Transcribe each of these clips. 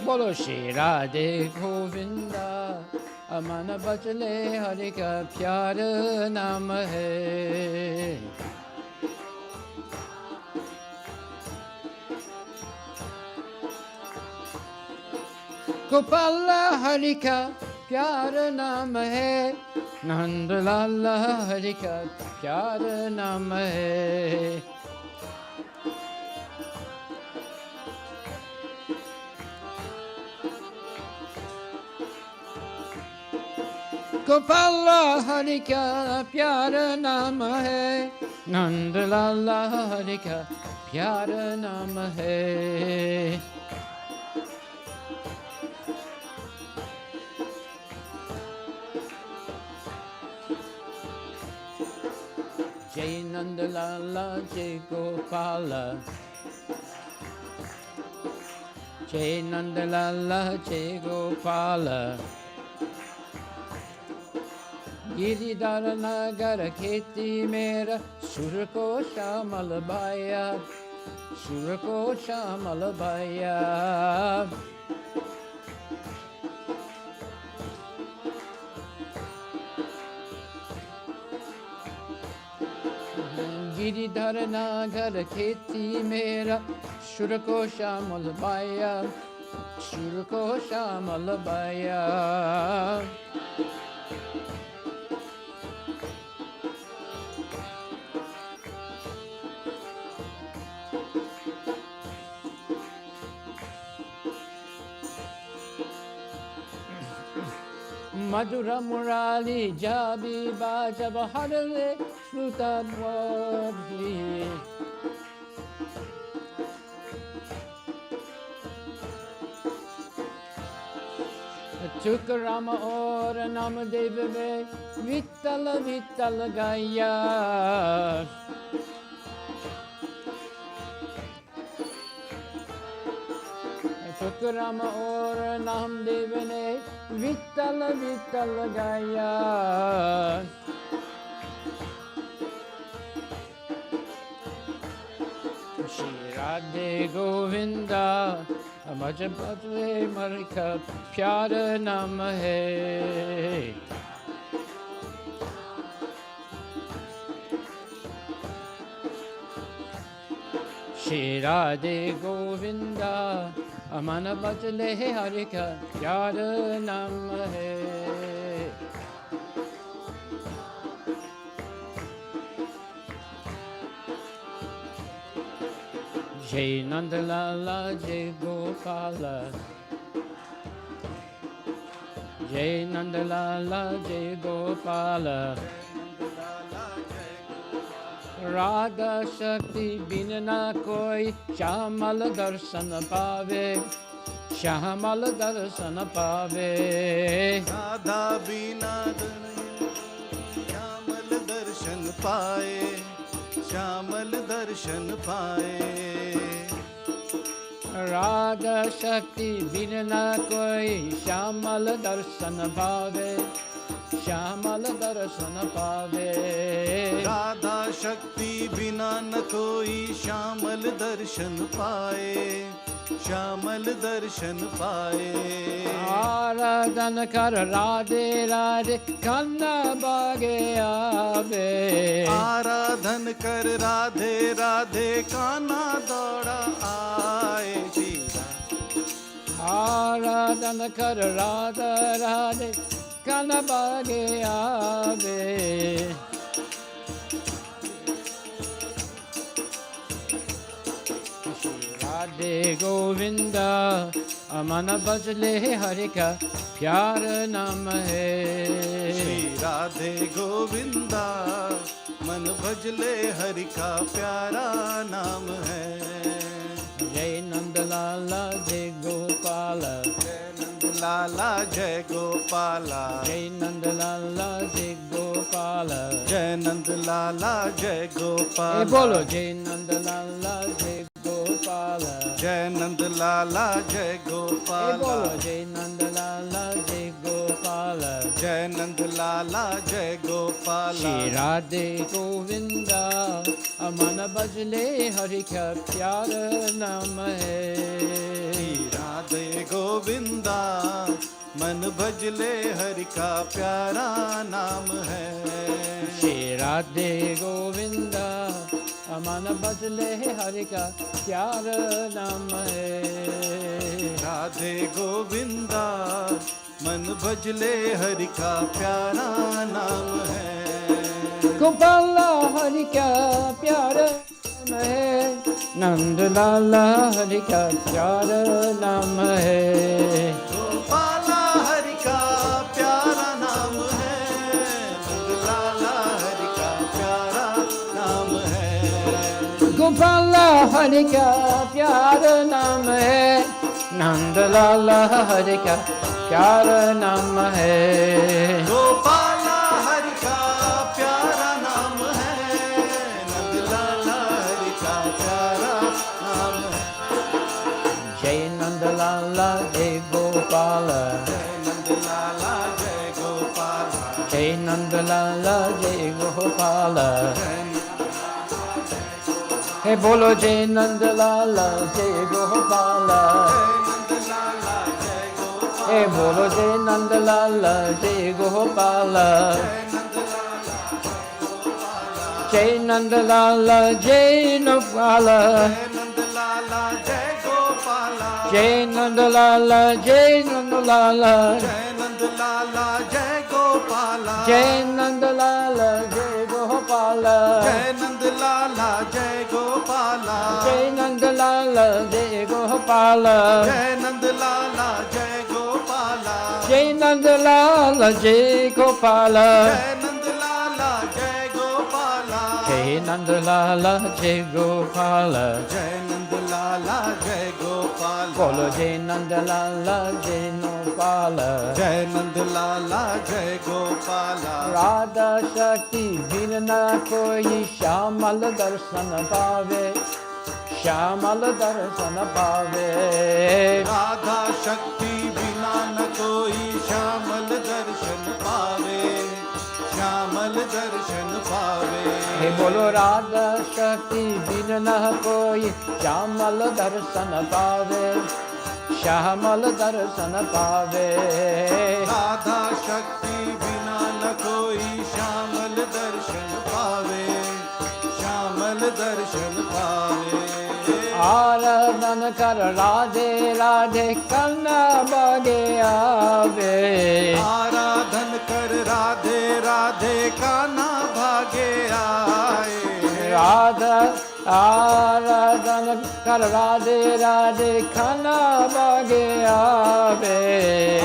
बोलो श्री राधे गोविंदा मन बचले हरि का प्यार नाम है। गोपाल हरि का प्यार नाम है, नंद लाल हरि का प्यार नाम है। गोपाल हरि का प्यार नाम है, नंद लाल हरि का प्यार नाम है। जय नंद लाला जय गोपाल, जय नंद लाला जय गोपाल। गिरिधर नगर खेती मेरा सुर को श्यामल भाया, सुर को श्यामल भाया। गिरिधर नगर खेती मेरा सुर को श्यामल भाया, सुर को श्यामल भाया। मधुर मुरारी जाबी बाजब हरले श्रुतध्वनि। चुक राम और नाम देव में विठल विठल गाया। राम और नामदेव ने विठल विठल गाया। श्री राधे गोविंदा भज भजले हरि का प्यार नाम है। श्री राधे गोविंदा मन बचले हरि का प्यार नाम है। जय नंद लाला जय गोपाल, जय नंद लाला जय गोपाल। राधा शक्ति बिन ना कोई श्यामल दर्शन पावे, श्यामल दर्शन पावे। राधा बिना श्यामल दर्शन पाए, श्यामल दर्शन पाए। राधा शक्ति बिन ना कोई श्यामल दर्शन पावे, श्यामल दर्शन पावे। राधा शक्ति बिना न कोई श्यामल दर्शन पाए, श्यामल दर्शन पाए। आराधन कर राधे राधे कान्हा बागे आवे, आराधन कर राधे राधे कान्हा दौड़ा आए। आराधन कर राधा राधे कान्हा बागे आवे। राधे गोविंदा मन बचले हरि का प्यार नाम है। श्री राधे गोविंदा मन भजले हरि का प्यारा नाम है। जय नंद लाला जय गोपाल, जय नंद लाला जय गोपाला, जय नंद लाला जय गोपाल, जय नंद लाला जय गोपाल। बोलो जय नंद लाला जय गोपाल, जय नंद लाला जय गोपाल। बोलो जय नंद लाला जय गोपाल। Gopala, जय नंद लाला जय Gopala. Shri Radhe Govinda, Aman Bajle Hari Ka Pyara Naam Hai. Radhe Govinda मन भजले हरि का प्यारा नाम है। Shri Radhe Govinda, Aman Bajle Hari Ka Pyara Naam Hai. Radhe Govinda मन भजले हरि का प्यारा नाम है। Gopala Hari Ka Pyara Naam Hai. Nand Lala Hari Ka Pyara Naam Hai. Gopala Hari का प्यारा नाम है। नंद लाला हरि का प्यारा नाम है। Gopala Hari Ka Pyara Naam Hai. Nand Lala Hari Ka Pyara Naam Hai. Gopala Hari का प्यारा नाम है। नंद लाला हरि का प्यारा नाम है। Jai Nand Lala Jai Gopala. जय नंद लाला जय Gopala. Jai Nand Lala Jai Gopala. Hey bolo Jai Nand Lala Jai Gopala. Hey bolo Jai Nand Lala Jai Gopala. Jai Nand Lala Jai Gopala. Jai Nand Lala Jai Gopala. Jai Nand Lala Jai Gopala. जय नंद लाला जय Gopala. Jai Nand Lala Jai Gopala. जय नंद लाला जय Gopala. Jai Nand Lala Jai Gopala. जय नंद लाला जय Gopala. Jai Nand Lala Jai Gopala. जय नंद लाला जय Gopala. Bolo Jai Nand Lala Jai Gopala. जय नंद लाला जय Gopala. Radha Shakti bin na koi Shyamal darshan paave. Shyamal darshan paave. Radha शक्ति बिना न कोई श्यामल दर्शन पावे। श्यामल दर्शन पावे। Hey bolo Radha Shakti bin na koi Shyamal darshan paave. Shyamal darshan paave. Radha शक्ति बिना न कोई श्यामल दर्शन पावे। श्यामल दर्शन पावे। आराधन कर राधे राधे करना बगे आवे। आराधन कर राधे राधे कान्हा भागे आए। राधा आराधन कर राधे राधे खाना बगे आवे।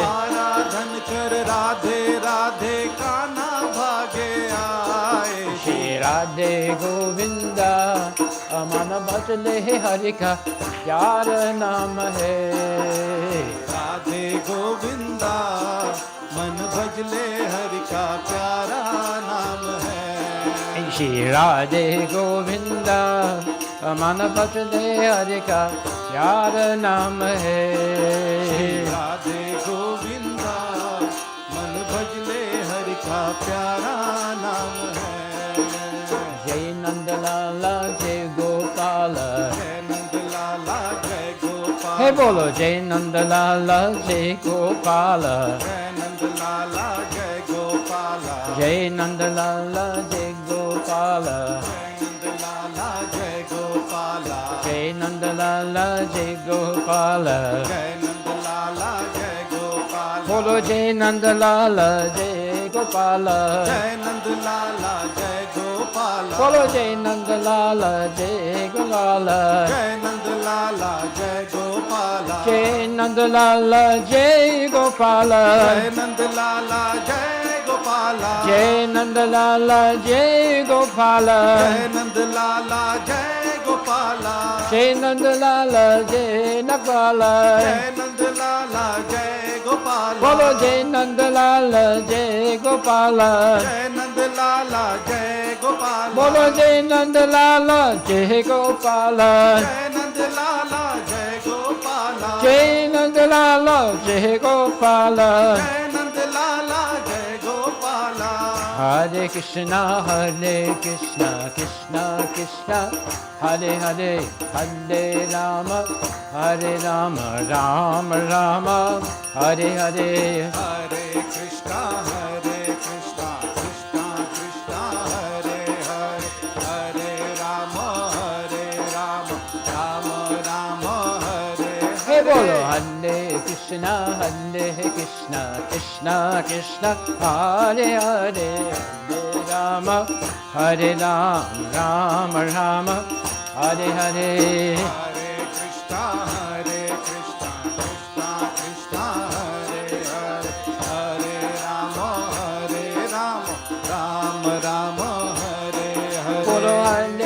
आराधन कर राधे राधे कान्हा भागे आए। श्री राधे गोविंदा अमन बचले हरि का प्यार नाम है। राधे गोविंदा मन भजले हरि का प्यारा नाम है। श्री राधे गोविंदा अमन बचले हरि का प्यार नाम है। राधे गोविंदा मन भजले हरि का प्यारा नाम है। जय नंद लाला जय गोपाल। जय नंद लाला जय गोपाल। हे बोलो जय नंद लाला जय गोपाल। जय नंद लाला जय गोपाल। जय नंद लाला जय गोपाल। जय नंद लाला जय गोपाल। जय नंद लाला जय गोपाल। जय नंद लाला जय गोपाल। बोलो जय नंद लाला जय गोपाल। जय नंद लाला जय गोपाल। बोलो जय नंद लाला जय गोपाल। जय नंद लाला जय गोपाल। जय नंद लाला जय गोपाल। जय नंद लाला जय गोपाल। जय नंद लाला जय गोपाल। जय नंद लाला जय गोपाल। जय नंद लाला जय नगपाल। जय नंद लाला जय गोपाल। बोलो जय नंद लाला जय गोपाल। जय नंद लाला जय गोपाल। बोलो जय नंद लाला जय गोपाल। जय नंद लाला जय गोपाल। जय नंद लाला जय गोपाल। जय नंद लाला Hare Krishna, Krishna Krishna, Hare Hare, Hare Rama, Rama Rama, Hare Hare. Hare Krishna, Krishna Krishna, Hare Hare, Hare Rama, Rama Rama, Hare Hare. Hey bolo, Hare Krishna, Krishna Krishna, Hare Hare, Hare Rama, Rama Rama, Hare Hare. Hare Krishna, Krishna Krishna, Hare Hare, Hare Rama, Rama Rama, Hare Hare. Bolo Hare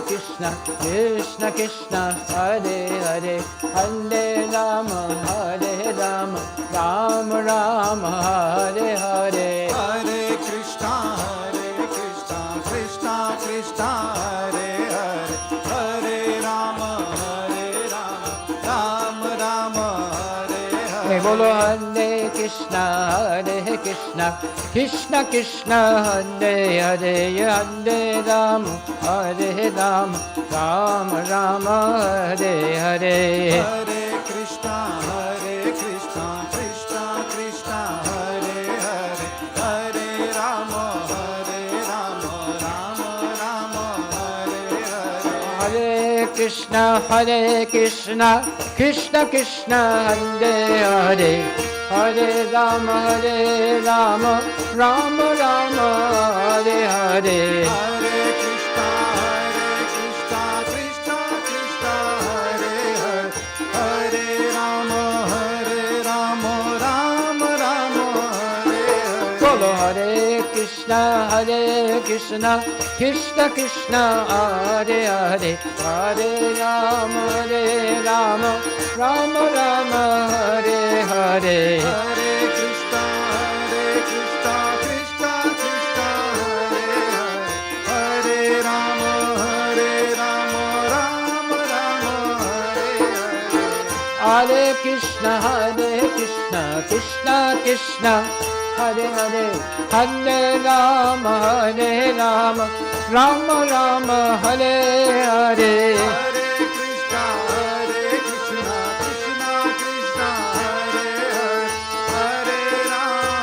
Krishna, Krishna Krishna, Hare Hare, Hare Rama, Rama Rama, Hare Hare. Hare Krishna, Krishna Krishna, Hare Hare, Hare Rama, Rama Rama, Hare Hare. Hey bolo Hare Krishna, Krishna Krishna, Hare Hare, Hare Rama, Rama Rama, Hare Hare. Hare Krishna, Krishna Krishna, Hare Hare, Hare Rama, Rama Rama, Hare Hare. Hare Krishna, Krishna Krishna, Hare Hare, Hare Rama, Rama Rama, Hare Hare. Hare Krishna, Krishna Krishna, Hare Hare, Hare Rama, Rama Rama, Hare Hare. Bolo Hare Krishna, Krishna Krishna, Hare Hare, Hare Rama, Rama Rama, Hare Hare. Hare Krishna, Krishna Krishna, Hare Hare, Hare Rama, Rama Rama, Hare Hare. Hare Krishna, Krishna Krishna, Hare Hare, Hare Rama, Rama Rama, Hare Hare. Hare Krishna, Krishna Krishna, Hare Hare, Hare Rama,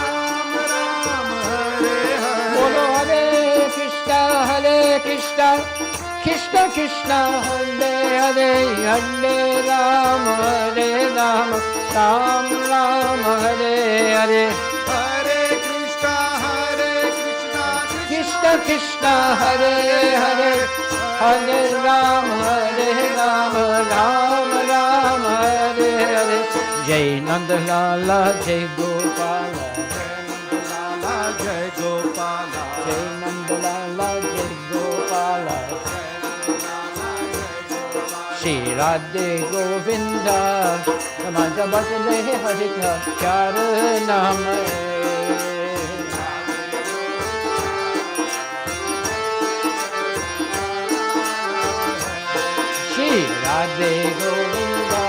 Rama Rama, Hare Hare. Bolo Hare Krishna, Krishna Krishna, Hare Hare, Hare Rama, Rama Rama, Hare Hare. Hare Krishna, Krishna Krishna, Hare Hare, Hare Rama, Rama Rama, Hare Hare. Jai Nanda Lala, Jai Gopala, Jai Gopala, Jai Nanda Lala, Jai Gopala. Shri Radhe Govinda, Namanta Bhatale Hare Pyara Naam. Shri Radhe Govinda,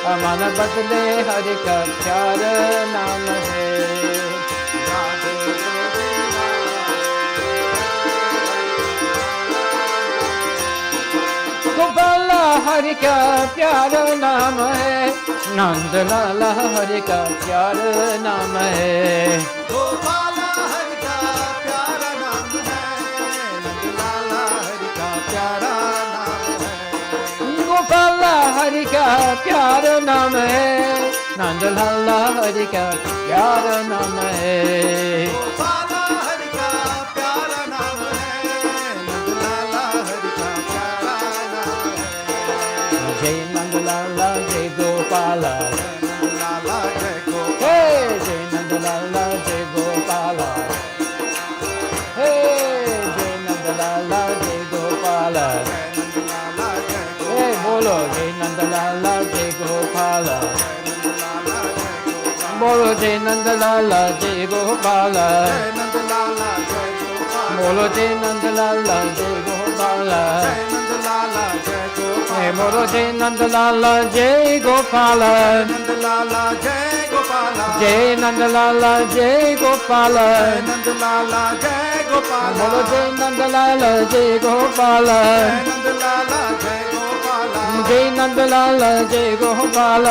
Namanta Bhatale Hare Pyara Naam. Radhe Govinda, Gopala Hare ka pyara naam hai, Nand Lala Hare ka pyara naam hai. Gopala Hari ka pyara naam hai, Nand Lala Hari ka pyara naam hai. Gopala Hare ka pyara naam hai, Nand Lala Hare ka pyara naam hai. Gopala Hari ka pyara naam hai, Nand Lala Hari ka pyara naam hai. Jai Nand Lala, Jai Gopala. Nand Lala Jai Gopala, Hey, Jai Nand Lala, Jai Gopala. Hey, Jai Nand Lala, Jai Gopala. Nand Lala Jai Gopala, Hey, bolo Jai Nand Lala, Jai Gopala. Bolo Jai Nand Lala, Jai Gopala. Nand Lala Jai Gopala, Bolo Jai Nand Lala, Jai Gopala. Nand Lala Jai Gopala, Hey, bolo Jai Nand Lala, Jai Gopala. Nand Lala Jai Gopala. Gopala जय नंदलाल जय गोपाल नंदलाला जय गोपाला बोलो जय नंदलाल जय गोपाल नंदलाला जय गोपाला जय नंदलाल जय गोपाल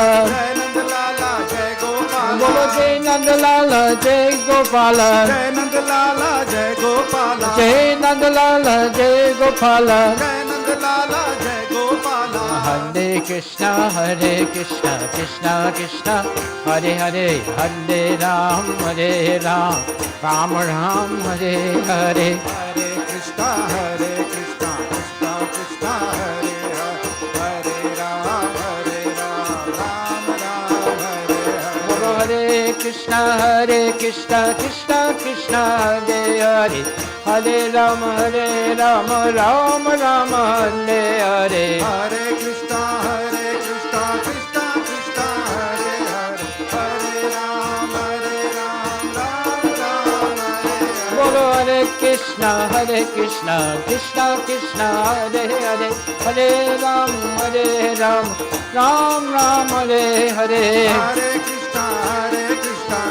नंदलाला जय गोपाला बोलो जय नंदलाल जय गोपाल नंदलाला जय गोपाला जय नंदलाल जय गोपाल नंदलाला जय गोपाला हरे कृष्णा कृष्णा कृष्णा हरे हरे हरे राम राम राम हरे हरे हरे कृष्णा कृष्णा कृष्णा हरे हरे राम राम हरे हरे बोलो हरे कृष्णा कृष्णा कृष्णा हरे हरे हरे राम राम राम हरे हरे हरे कृष्णा कृष्णा कृष्णा हरे हरे हरे राम राम राम हरे हरे बोलो हरे कृष्णा कृष्णा कृष्णा हरे हरे हरे राम राम राम हरे हरे हरे कृष्णा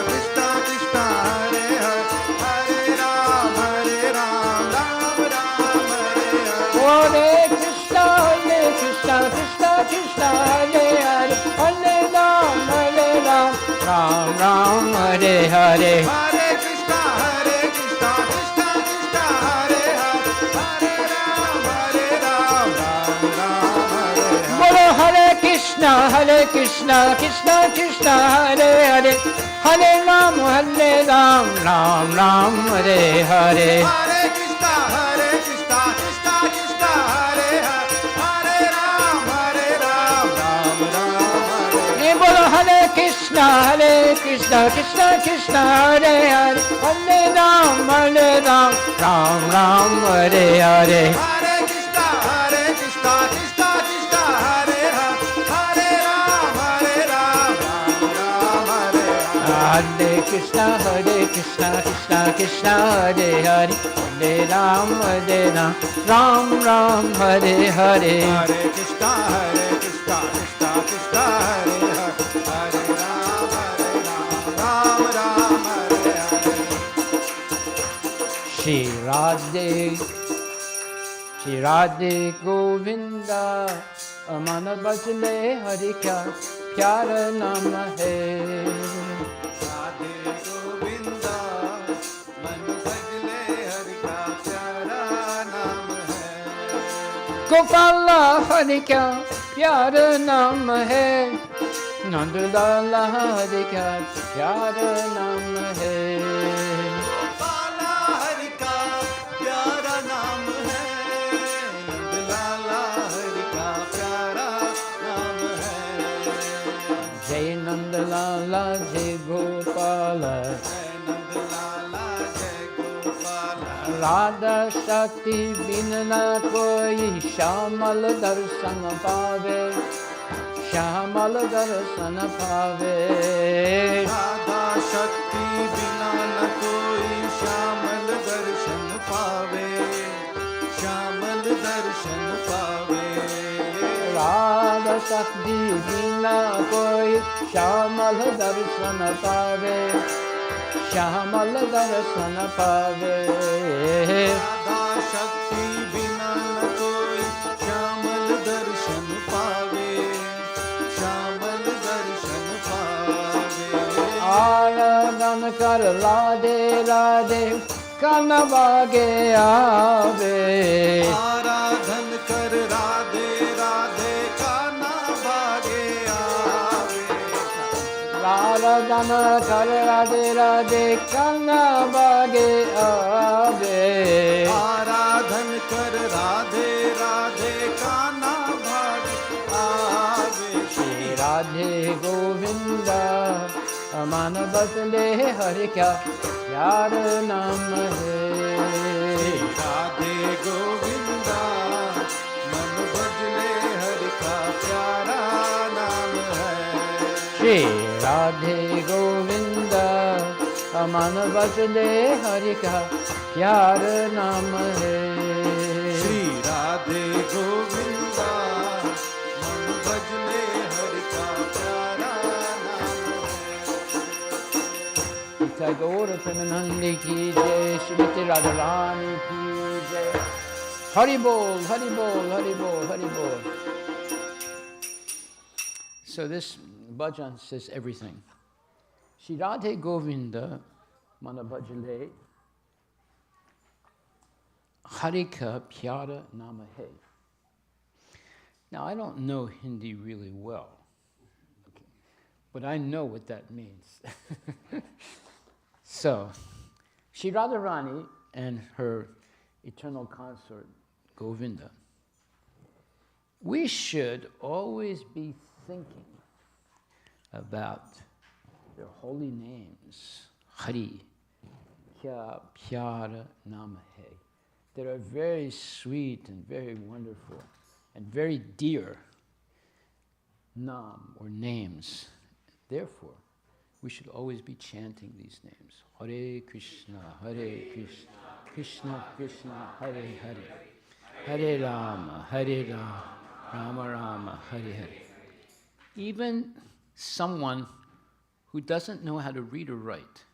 कृष्णा कृष्णा हरे हरे हरे राम राम राम हरे हरे हरे कृष्णा कृष्णा कृष्णा हरे हरे हरे राम राम हरे हरे हरे कृष्णा कृष्णा कृष्णा हरे हरे हरे राम राम राम हरे हरे बोलो हरे कृष्णा कृष्णा कृष्णा हरे हरे हरे राम राम हरे हरे हरे कृष्णा कृष्णा कृष्णा हरे हरे हरे राम राम राम हरे ये बोलो हरे कृष्णा कृष्णा कृष्णा हरे हरे हरे राम राम हरे हरे हरे कृष्णा कृष्णा कृष्णा हरे हरे हरे राम राम हरे हरे कृष्णा कृष्णा कृष्णा हरे हरे हरे राम राम हरे हरे हरे कृष्णा कृष्णा कृष्णा हरे हरे हरे राम राम हरे हरे श्री राधे गोविंदा अमन बचले हरि क्या प्यार नाम है राधे गोविंदा मन सजले हरि का प्यारा नाम है गोपाल हरि क्या प्यार नाम है नंदलाल हरि क्या प्यार नाम है गोपाला हरि का प्यारा नाम है नंदलाला हरि का प्यारा नाम है जय नंदलाल जय गोपाल जय नंदलाला जय गोपाला राधा शक्ति बिन न कोई श्यामल दर्शन पावे श्यामल दर्शन पावे राधा शक्ति बिना न कोई श्यामल दर्शन पावे श्यामल दर्शन पावे राधा शक्ति बिना कोई श्यामल दर्शन पावे श्यामल दर्शन पावे राधा शक्ति बिना न कोई श्यामल दर्शन पावे श्यामल दर्शन पावे आराधन कर राधे कन बागे आवे आराधन कर राधे का ना भागे आवे आराधन कर राधे कन बागे आवे आराधन कर राधे का ना भागे आवे श्री राधे गोविंदा मन बदले हरि क्या प्यार नाम है राधे गोविंदा मन बदले हरि का प्यारा नाम है श्री राधे गोविंदा मन बदले हरि का प्यार नाम है श्री राधे गोविंदा मन बदले हरि का प्यारा नाम है Tagore Premanandi ki jai, Srimati Radharani ki jai. Hari bol, Hari bol, Hari bol, Hari bol. So this bhajan says everything. Shri raadhe govinda mana bhajale, Hari ka pyaaraa naam hai. Now I don't know Hindi really well, but I know what that means. So, Shri Radharani and her eternal consort, Govinda, we should always be thinking about their holy names, Hari, Kya Pyaaraa Naam Hai, that are very sweet and very wonderful and very dear naam or names. Therefore, we should always be chanting these names. Hare Krishna, Krishna Krishna, Hare Hare, Hare Rama, Rama Rama, Hare Hare. Even someone who doesn't know how to read or write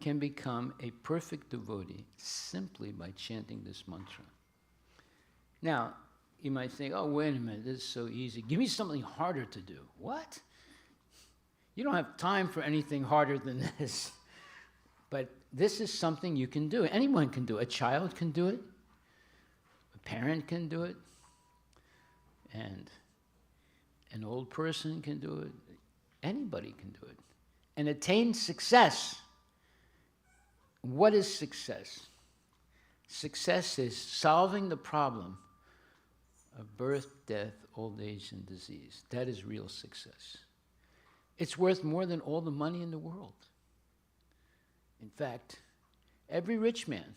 can become a perfect devotee simply by chanting this mantra. Now, you might think, oh, wait a minute, this is so easy. Give me something harder to do. What? You don't have time for anything harder than this. But this is something you can do. Anyone can do it. A child can do it. A parent can do it. And an old person can do it. Anybody can do it. And attain success. What is success? Success is solving the problem of birth, death, old age, and disease. That is real success. It's worth more than all the money in the world. In fact, every rich man,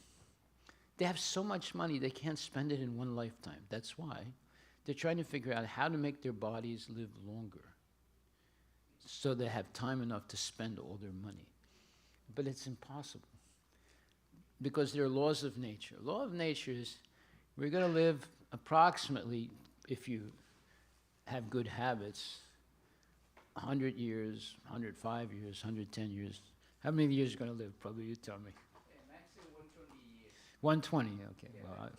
they have so much money they can't spend it in one lifetime. That's why they're trying to figure out how to make their bodies live longer so they have time enough to spend all their money. But it's impossible because there are laws of nature. Law of nature is we're going to live approximately, if you have good habits, 100 years, 105 years, 110 years. How many years are you going to live? Probably you tell me. Maximum 120 years. 120, okay. Yeah, Well, that's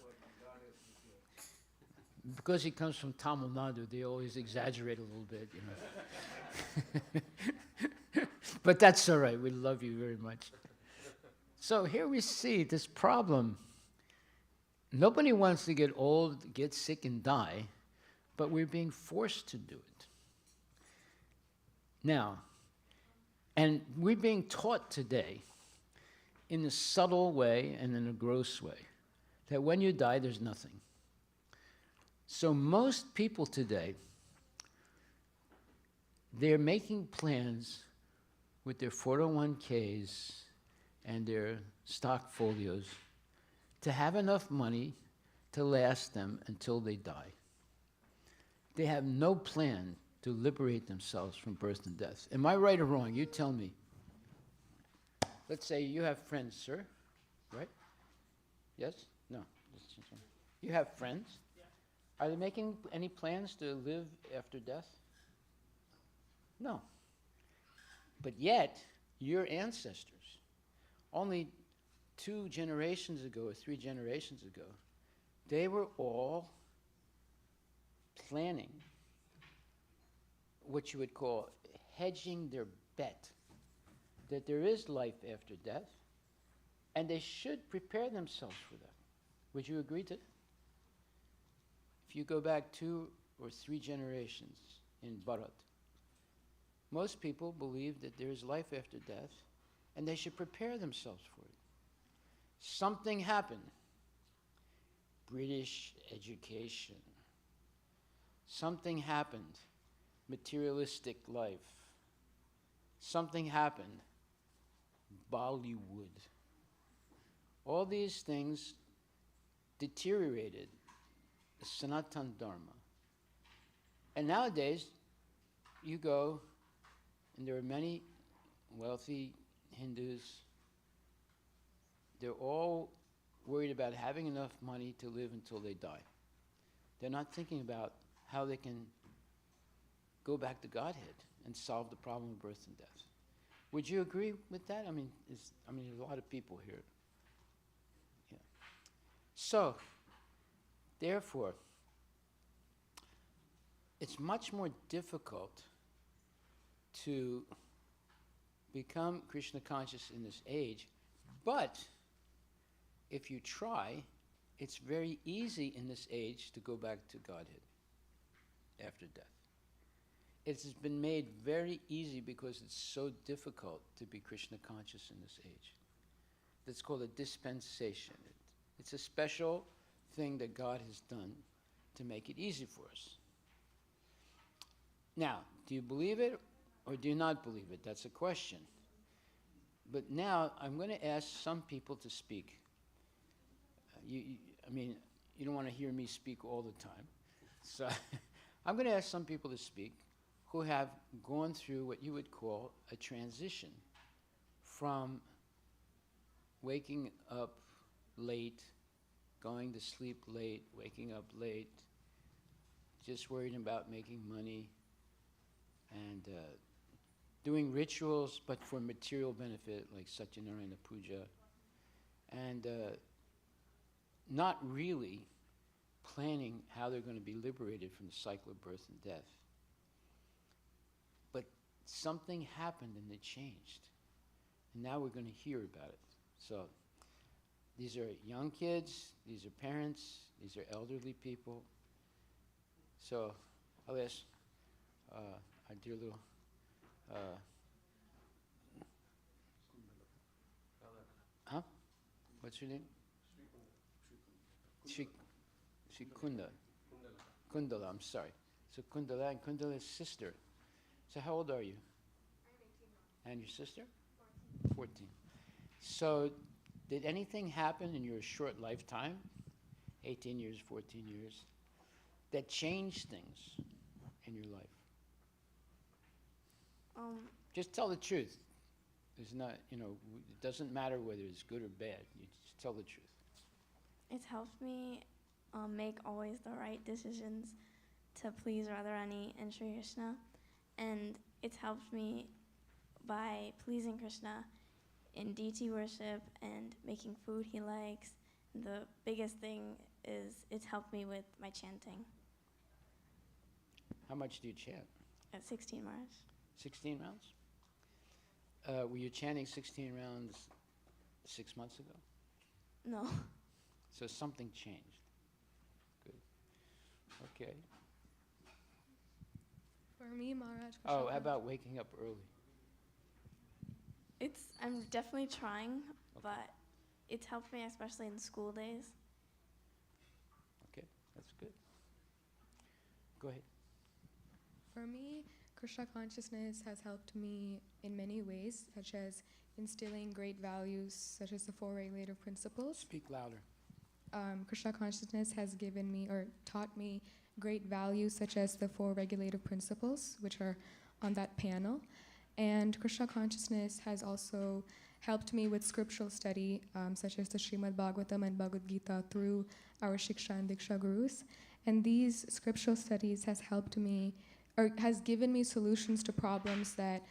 because he comes from Tamil Nadu, they always exaggerate a little bit, you know. But that's all right. We love you very much. So here we see this problem. Nobody wants to get old, get sick, and die, but we're being forced to do it. Now, and we're being taught today in a subtle way and in a gross way that when you die, there's nothing. So most people today, they're making plans with their 401ks and their stock folios to have enough money to last them until they die. They have no plan to liberate themselves from birth and death. Am I right or wrong? You tell me. Let's say you have friends, sir, right? Yes? No. You have friends? Yeah. Are they making any plans to live after death? No. But yet, your ancestors, only 2 generations ago or 3 generations ago, they were all planning what you would call hedging their bet that there is life after death, and they should prepare themselves for that. Would you agree to that? If you go back 2 or 3 generations in Bharat, most people believe that there is life after death, and they should prepare themselves for it. Something happened. British education. Something happened. Materialistic life. Something happened. Bollywood. All these things deteriorated the Sanatan Dharma. And nowadays, you go, and there are many wealthy Hindus. They're all worried about having enough money to live until they die. They're not thinking about how they can go back to Godhead and solve the problem of birth and death. Would you agree with that? I mean, there's a lot of people here. Yeah. So, therefore, it's much more difficult to become Krishna conscious in this age, but if you try, it's very easy in this age to go back to Godhead after death. It's been made very easy because it's so difficult to be Krishna conscious in this age. That's called a dispensation. It's a special thing that God has done to make it easy for us. Now, do you believe it or do you not believe it? That's a question. But now I'm going to ask some people to speak. You don't want to hear me speak all the time. So I'm going to ask some people to speak who have gone through what you would call a transition from waking up late, going to sleep late, waking up late, just worried about making money, and doing rituals but for material benefit like Satyanarayana Puja, and not really planning how they're going to be liberated from the cycle of birth and death. But something happened and it changed. And now we're going to hear about it. So these are young kids, these are parents, these are elderly people. So I'll ask our dear little what's your name? Kunda. Kundala, I'm sorry. So Kundala and Kundala's sister. So how old are you? I'm 18. And your sister? 14. So did anything happen in your short lifetime, 18 years, 14 years, that changed things in your life? Just tell the truth. It's not, it doesn't matter whether it's good or bad. You just tell the truth. It's helped me make always the right decisions to please Radharani and Sri Krishna. And it's helped me by pleasing Krishna in deity worship and making food he likes. The biggest thing is it's helped me with my chanting. How much do you chant? At 16 Maharaj. 16 rounds? Were you chanting 16 rounds 6 months ago? No. So something changed. Good. Okay. For me, Maharaj. Oh, how about waking up early? I'm definitely trying, Okay. but it's helped me, especially in school days. Okay, that's good. Go ahead. For me, Krishna consciousness has helped me in many ways, such as instilling great values, such as the 4 regulative principles. Speak louder. Krishna consciousness has given me or taught me great values, such as the 4 regulative principles, which are on that panel. And Krishna consciousness has also helped me with scriptural study, such as the Srimad Bhagavatam and Bhagavad Gita through our Shiksha and Diksha gurus. And these scriptural studies has helped me, or has given me solutions to problems that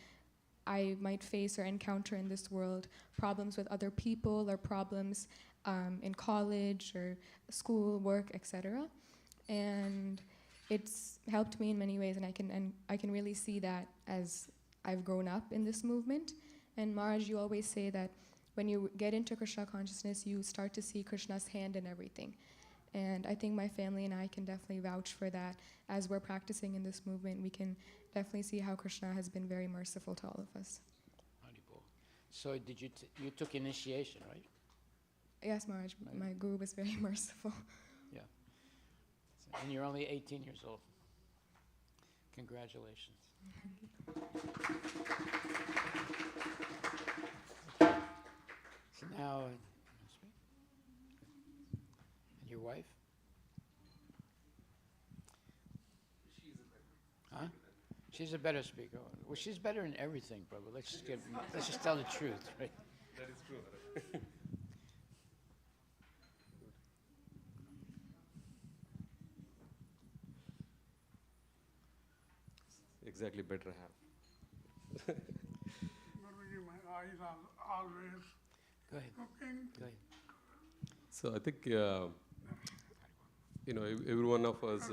I might face or encounter in this world, problems with other people or problems in college or school, work, etc. And it's helped me in many ways, and I can really see that as I've grown up in this movement. And Maharaj, you always say that when you get into Krishna consciousness, you start to see Krishna's hand in everything. And I think my family and I can definitely vouch for that. As we're practicing in this movement, we can definitely see how Krishna has been very merciful to all of us. Haribol. So did you you took initiation, right? Yes, Maharaj, my guru was very merciful. Yeah. And you're only 18 years old. Congratulations. Okay. So now, and your wife? Huh? She's a better speaker. Well, she's better in everything, brother. Let's just tell the truth, right? That is true. Exactly, better have. my eyes are always Go ahead. looking. Go ahead. So I think, every one of us,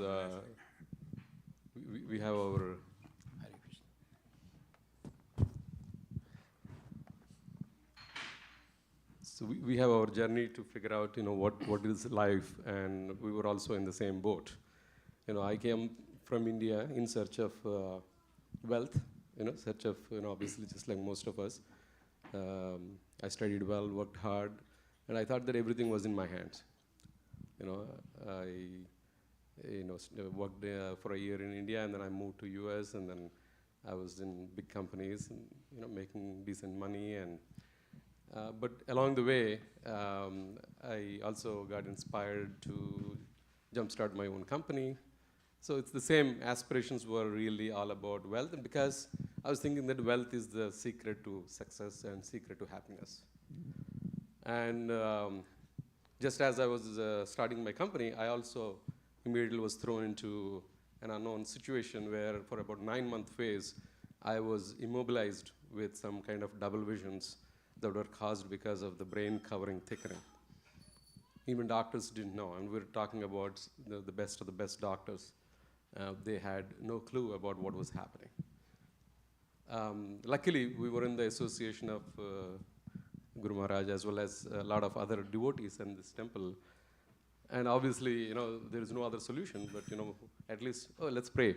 we have our, Hare Krishna. so we have our journey to figure out, what is life, and we were also in the same boat. I came from India in search of wealth, search of, obviously just like most of us. I studied well, worked hard, and I thought that everything was in my hands. I worked for a year in India, and then I moved to US, and then I was in big companies, and making decent money. And but along the way, I also got inspired to jumpstart my own company. So it's the same aspirations were really all about wealth, and because I was thinking that wealth is the secret to success and secret to happiness. And just as I was starting my company, I also immediately was thrown into an unknown situation where for about 9-month phase, I was immobilized with some kind of double visions that were caused because of the brain covering thickening. Even doctors didn't know, and we're talking about the best of the best doctors. They had no clue about what was happening. Luckily, we were in the association of Guru Maharaj as well as a lot of other devotees in this temple. And obviously, there is no other solution, but, at least, let's pray.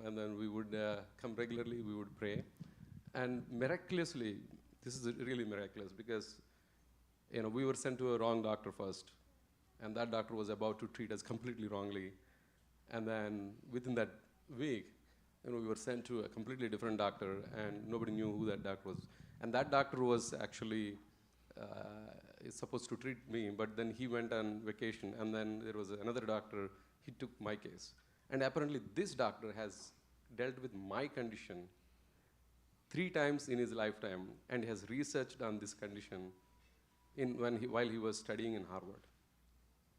And then we would come regularly, we would pray. And miraculously, this is really miraculous because, we were sent to a wrong doctor first. And that doctor was about to treat us completely wrongly. And then within that week, we were sent to a completely different doctor, and nobody knew who that doctor was. And that doctor was actually is supposed to treat me, but then he went on vacation, and then there was another doctor, he took my case. And apparently this doctor has dealt with my condition 3 times in his lifetime and has researched on this condition while he was studying in Harvard,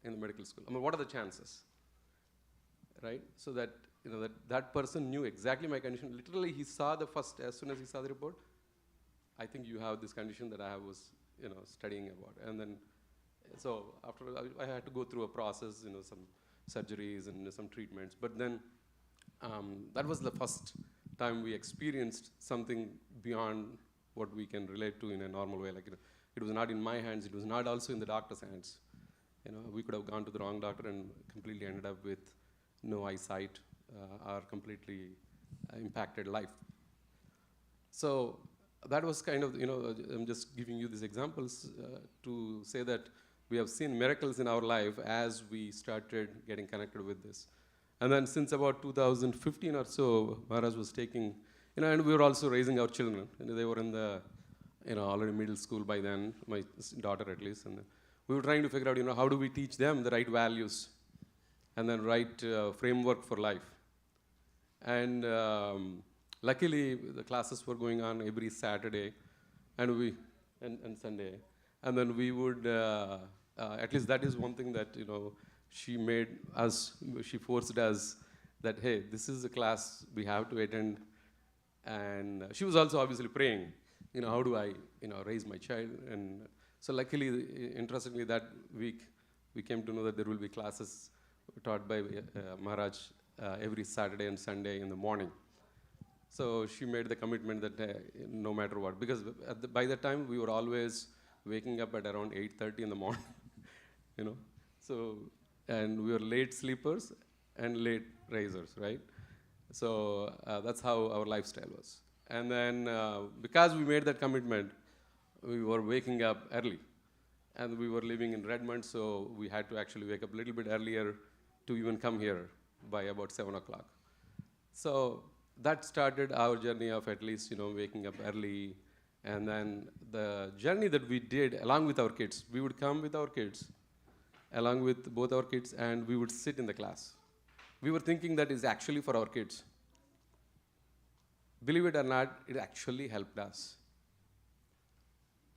in the medical school. I mean, what are the chances? Right? So that, that person knew exactly my condition. Literally, he saw as soon as he saw the report, I think you have this condition that I was, studying about. And then, so after I had to go through a process, some surgeries and some treatments. But then, that was the first time we experienced something beyond what we can relate to in a normal way. Like, it was not in my hands. It was not also in the doctor's hands. We could have gone to the wrong doctor and completely ended up with no eyesight or completely impacted life. So that was kind of, I'm just giving you these examples to say that we have seen miracles in our life as we started getting connected with this. And then since about 2015 or so, Maharaj was taking, and we were also raising our children. They were in the, already middle school by then, my daughter at least. And we were trying to figure out, how do we teach them the right values and then right framework for life. And luckily, the classes were going on every Saturday and Sunday. And then we would, at least that is one thing that, she forced us that, hey, this is a class we have to attend. And she was also obviously praying, how do I, raise my child? And so luckily, interestingly, that week, we came to know that there will be classes taught by Maharaj every Saturday and Sunday in the morning. So she made the commitment that no matter what, because by that time we were always waking up at around 8:30 in the morning, So, and we were late sleepers and late risers, right? So that's how our lifestyle was. And then because we made that commitment, we were waking up early. And we were living in Redmond, so we had to actually wake up a little bit earlier to even come here by about 7 o'clock. So that started our journey of at least, waking up early. And then the journey that we did along with our kids, we would come with our kids, along with both our kids, and we would sit in the class. We were thinking that is actually for our kids. Believe it or not, it actually helped us.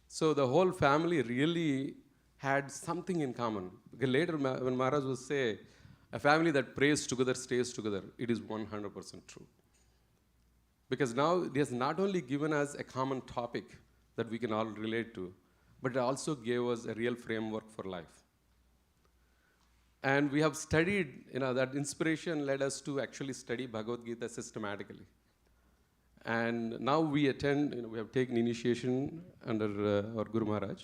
So the whole family really had something in common. Because later, when Maharaj would say, a family that prays together stays together, it is 100% true. Because now it has not only given us a common topic that we can all relate to, but it also gave us a real framework for life. And we have studied, that inspiration led us to actually study Bhagavad Gita systematically. And now we attend, we have taken initiation under our Guru Maharaj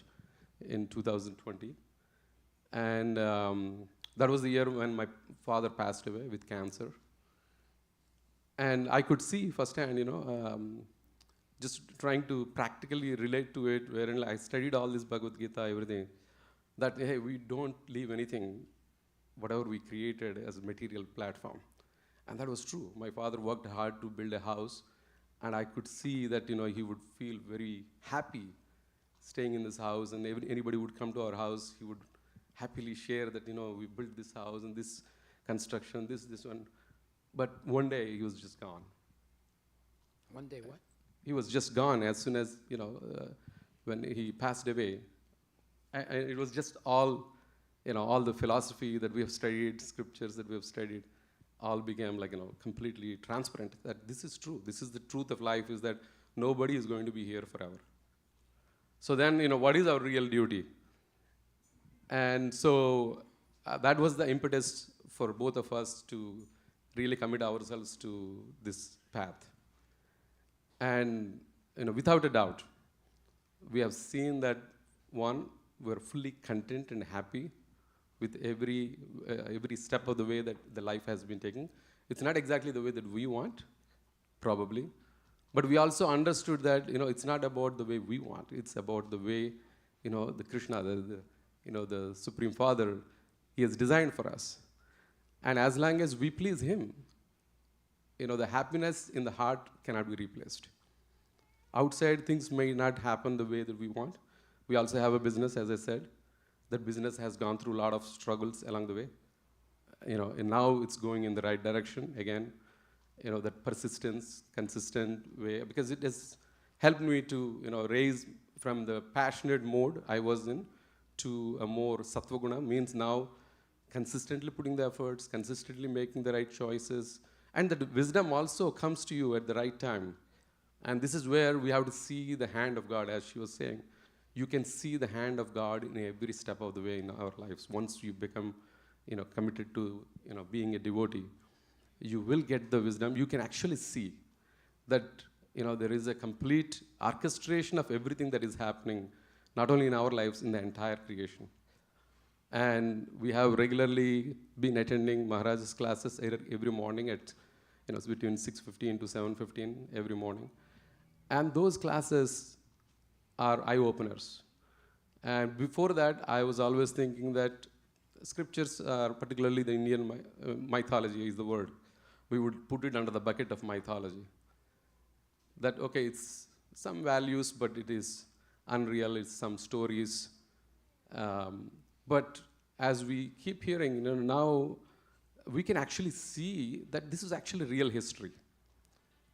in 2020. And that was the year when my father passed away with cancer. And I could see firsthand, just trying to practically relate to it, wherein I studied all this Bhagavad Gita, everything, that, hey, we don't leave anything, whatever we created as a material platform. And that was true. My father worked hard to build a house, and I could see that, he would feel very happy staying in this house, and anybody would come to our house, he would happily share that, we built this house and this construction, this one. But one day he was just gone. One day what? He was just gone as soon as, when he passed away. It was just all, all the philosophy that we have studied, scriptures that we have studied, all became completely transparent that this is true. This is the truth of life, is that nobody is going to be here forever. So then, what is our real duty? And so that was the impetus for both of us to really commit ourselves to this path. And without a doubt, we have seen that, one, we're fully content and happy with every step of the way that the life has been taken. It's not exactly the way that we want, probably, but we also understood that it's not about the way we want. It's about the way the Krishna, the Supreme Father, He has designed for us. And as long as we please Him, the happiness in the heart cannot be replaced. Outside things may not happen the way that we want. We also have a business, as I said. That business has gone through a lot of struggles along the way. And now it's going in the right direction again. That persistence, consistent way, because it has helped me to, raise from the passionate mode I was in to a more sattva guna, means now consistently putting the efforts, consistently making the right choices, and that wisdom also comes to you at the right time. And this is where we have to see the hand of God, as she was saying. You can see the hand of God in every step of the way in our lives. Once you become, committed to, being a devotee, you will get the wisdom. You can actually see that, there is a complete orchestration of everything that is happening, not only in our lives, in the entire creation. And we have regularly been attending Maharaj's classes every morning at, it's between 6:15 to 7:15 every morning. And those classes are eye-openers. And before that, I was always thinking that scriptures are, particularly the Indian mythology is the word, we would put it under the bucket of mythology. That, okay, it's some values, but it is unreal, it's some stories. But as we keep hearing, now we can actually see that this is actually real history.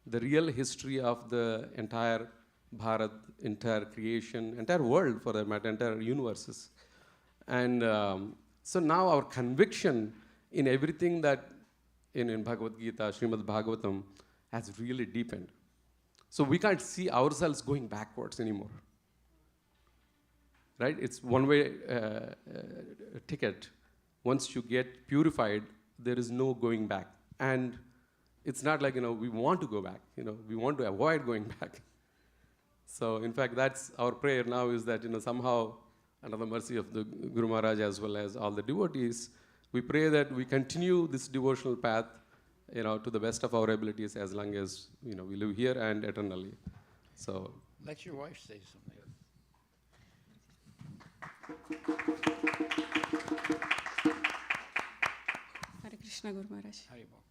The real history of the entire Bharat, entire creation, entire world for that matter, entire universes. And so now our conviction in everything that in Bhagavad Gita, Srimad Bhagavatam, has really deepened. So we can't see ourselves going backwards anymore. Right? It's one-way ticket. Once you get purified, there is no going back. And it's not like, we want to go back. We want to avoid going back. So, in fact, that's our prayer now, is that, somehow, under the mercy of the Guru Maharaj as well as all the devotees, we pray that we continue this devotional path, to the best of our abilities, as long as, we live here and eternally. So, Let your wife say something. Hare Krishna, Guru Maharaj. Haribol.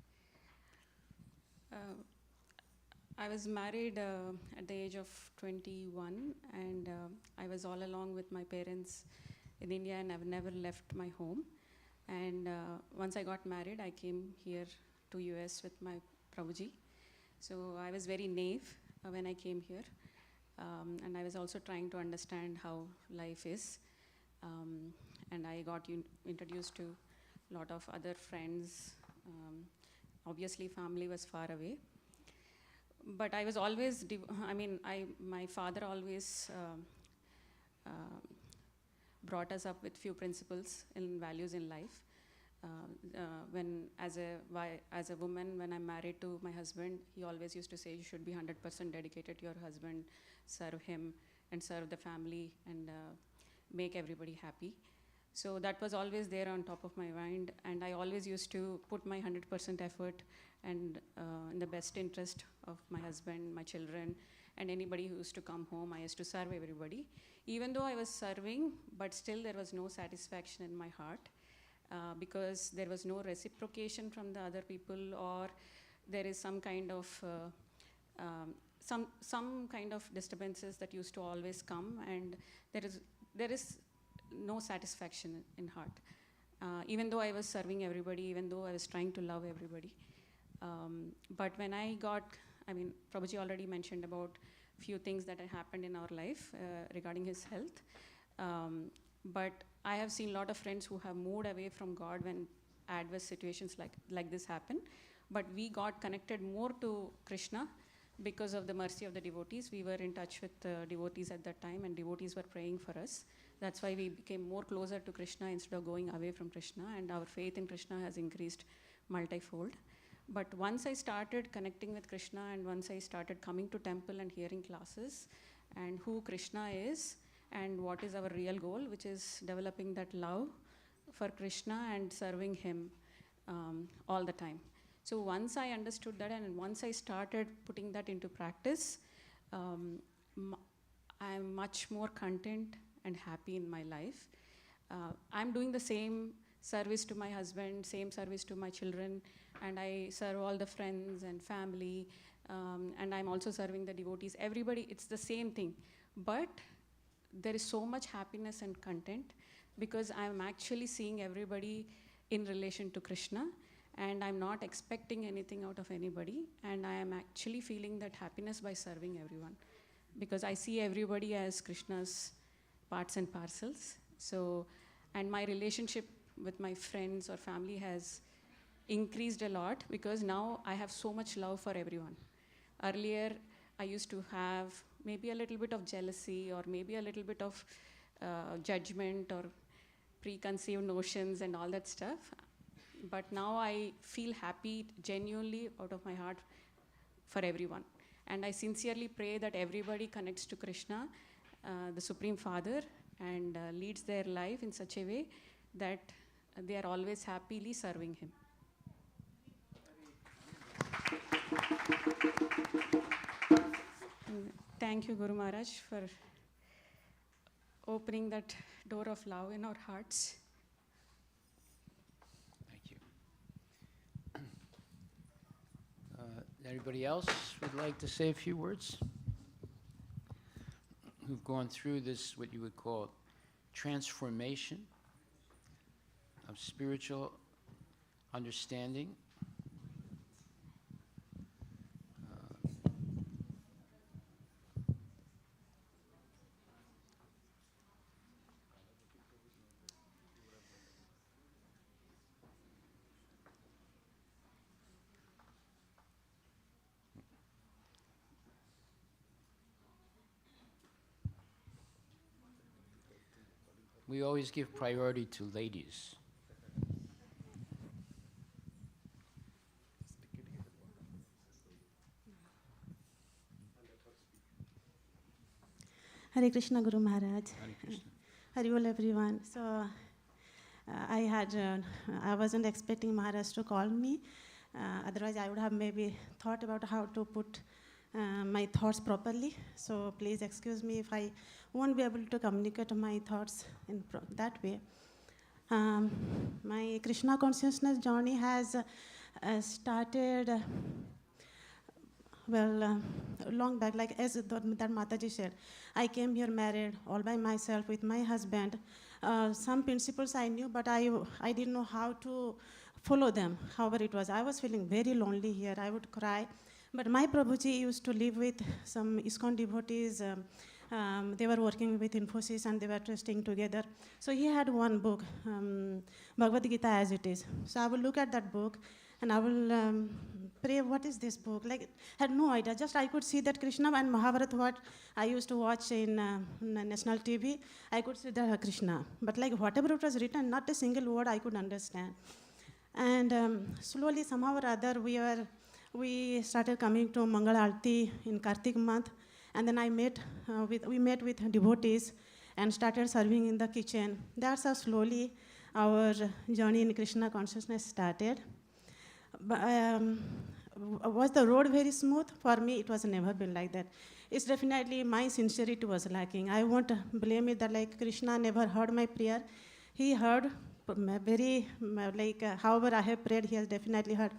I was married at the age of 21, and I was all along with my parents in India, and I've never left my home. And once I got married, I came here to US with my Prabhuji. So I was very naive when I came here, and I was also trying to understand how life is. And I got introduced to a lot of other friends. Obviously, family was far away. but I was always, my father always brought us up with few principles and values in life. When as a woman, when I'm married to my husband, he always used to say you should be 100% dedicated to your husband, serve him and serve the family, and make everybody happy. So that was always there on top of my mind, and I always used to put my 100% effort and in the best interest of my husband, my children, and anybody who used to come home. I used to serve everybody. Even though I was serving, but still there was no satisfaction in my heart. Because there was no reciprocation from the other people, or there is some kind of some kind of disturbances that used to always come, and there is no satisfaction in heart. Even though I was serving everybody, even though I was trying to love everybody. But when I got, Prabhuji already mentioned about few things that had happened in our life regarding his health. But I have seen a lot of friends who have moved away from God when adverse situations like this happen. But we got connected more to Krishna because of the mercy of the devotees. We were in touch with devotees at that time, and devotees were praying for us. That's why we became more closer to Krishna instead of going away from Krishna, and our faith in Krishna has increased multifold. But once I started connecting with Krishna, and once I started coming to temple and hearing classes, and who Krishna is, and what is our real goal, which is developing that love for Krishna and serving him all the time. So once I understood that, and once I started putting that into practice, I'm much more content and happy in my life. I'm doing the same service to my husband, same service to my children, and I serve all the friends and family, and I'm also serving the devotees. Everybody, it's the same thing. But there is so much happiness and content because I'm actually seeing everybody in relation to Krishna, and I'm not expecting anything out of anybody, and I am actually feeling that happiness by serving everyone because I see everybody as Krishna's parts and parcels. So, and my relationship with my friends or family has increased a lot because now I have so much love for everyone. Earlier, I used to have maybe a little bit of jealousy or maybe a little bit of judgment or preconceived notions and all that stuff. But now I feel happy genuinely out of my heart for everyone. And I sincerely pray that everybody connects to Krishna, the Supreme Father, and leads their life in such a way that they are always happily serving him. Thank you, Guru Maharaj, for opening that door of love in our hearts. Thank you. Anybody else would like to say a few words? Who've gone through this, what you would call transformation of spiritual understanding. We always give priority to ladies. Hare Krishna, Guru Maharaj. Hare Krishna. Haribol, everyone. So, I wasn't expecting Maharaj to call me. Otherwise, I would have maybe thought about how to put my thoughts properly. So, please excuse me if I won't be able to communicate my thoughts in that way. My Krishna consciousness journey has started long back, like as that Mataji said. I came here married all by myself with my husband. Some principles I knew, but I didn't know how to follow them. However it was, I was feeling very lonely here. I would cry. But my Prabhuji used to live with some ISKCON devotees. They were working with Infosys and they were staying together. So he had one book, Bhagavad Gita as it is. So I would look at that book and I will pray, what is this book? Like, had no idea. Just I could see that Krishna and Mahabharata, what I used to watch in national TV, I could see that Krishna. But like whatever it was written, not a single word I could understand. And slowly, somehow or other, we started coming to Mangal Aarti in Kartik month, and then we met with devotees and started serving in the kitchen. That's how slowly our journey in Krishna consciousness started. Was the road very smooth? For me, it was never been like that. It's definitely my sincerity was lacking. I won't blame it that like Krishna never heard my prayer. He heard however I have prayed, he has definitely heard.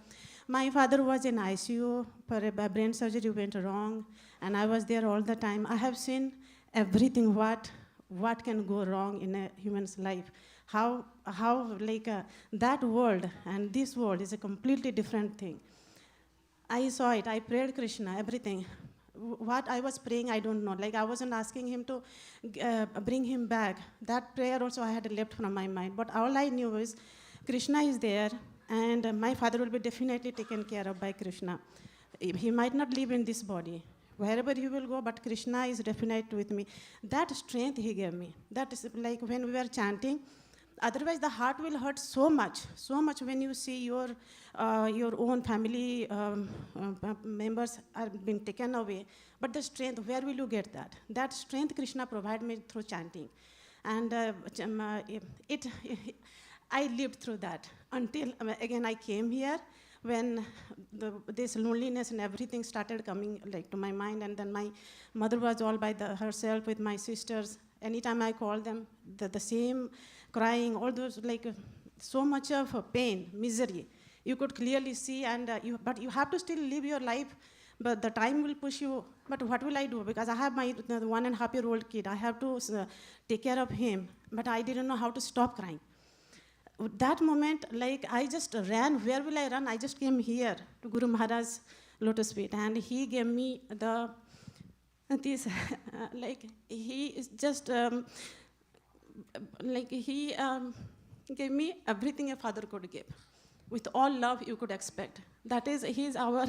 My father was in ICU for a brain surgery went wrong, and I was there all the time. I have seen everything what can go wrong in a human's life. How that world and this world is a completely different thing. I saw it. I prayed Krishna, everything. What I was praying, I don't know. Like I wasn't asking him to bring him back. That prayer also I had left from my mind. But all I knew is Krishna is there, and my father will be definitely taken care of by Krishna. He might not live in this body. Wherever he will go, but Krishna is definitely with me. That strength he gave me. That is like when we were chanting. Otherwise, the heart will hurt so much when you see your own family members are being taken away. But the strength, where will you get that? That strength Krishna provided me through chanting. And I lived through that until, again, I came here when this loneliness and everything started coming like to my mind. And then my mother was all by herself with my sisters. Anytime I called them, the same crying, all those so much of pain, misery. You could clearly see, but you have to still live your life. But the time will push you. But what will I do? Because I have my 1.5-year-old kid. I have to take care of him. But I didn't know how to stop crying. That moment, I just ran. Where will I run? I just came here to Guru Maharaj's lotus feet, and he gave me this. He is just he gave me everything a father could give, with all love you could expect. That is, he is our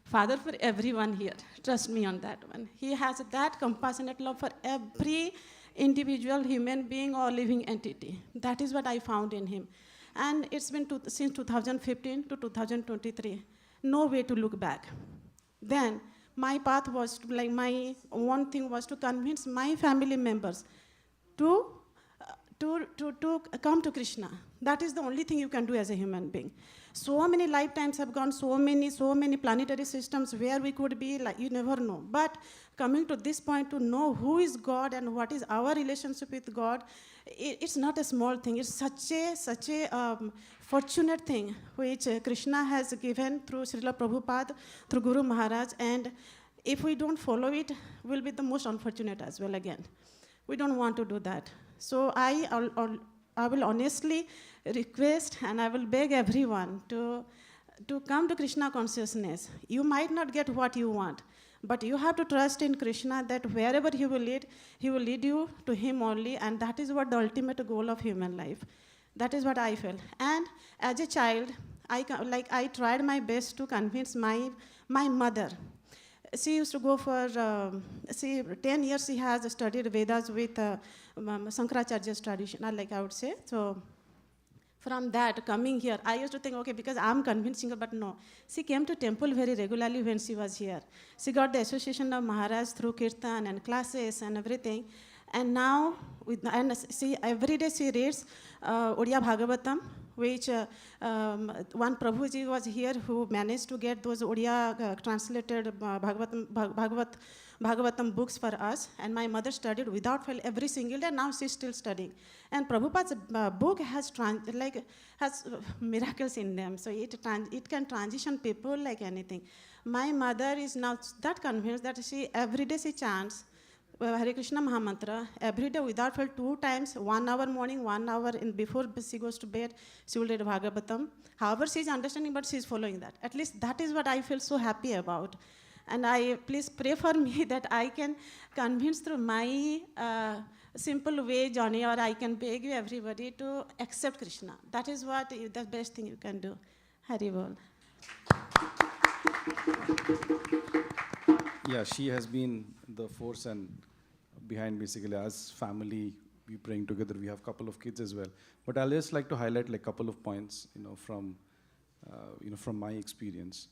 father for everyone here. Trust me on that one. He has that compassionate love for every individual human being or living entity. That is what I found in him. And it's been since 2015 to 2023. No way to look back. Then my path was my one thing was to convince my family members to come to Krishna. That is the only thing you can do as a human being. So many lifetimes have gone, so many planetary systems where we could be, you never know. But coming to this point to know who is God and what is our relationship with God, it's not a small thing. It's such a fortunate thing which Krishna has given through Srila Prabhupada, through Guru Maharaj, and if we don't follow it, we'll be the most unfortunate as well again. We don't want to do that. So I will honestly request and I will beg everyone to come to Krishna consciousness. You might not get what you want, but you have to trust in Krishna that wherever he will lead you to him only, and that is what the ultimate goal of human life. That is what I felt. And as a child, I tried my best to convince my mother. She used to go for, 10 years she has studied Vedas with Shankaracharya's tradition, I would say. So from that, coming here, I used to think, okay, because I'm convincing her, but no. She came to temple very regularly when she was here. She got the association of Maharaj through Kirtan and classes and everything. And now, every day she reads Odia Bhagavatam, which one Prabhuji was here who managed to get those Odia translated Bhagavatam books for us. And my mother studied without fail every single day. Now she's still studying. And Prabhupada's book has miracles in them. So it can transition people like anything. My mother is now that convinced that every day she chants Hare Krishna Mahamantra every day without fail 2 times, 1 hour morning, 1 hour before she goes to bed, she will read Bhagavatam. However, she is understanding, but she is following that. At least that is what I feel so happy about. And please pray for me that I can convince through my simple way, Johnny, or I can beg you everybody to accept Krishna. That is what the best thing you can do. Hari Bol. Yeah, she has been the force and behind basically as family we praying together. We have a couple of kids as well. But I'll just like to highlight like couple of points, from my experience.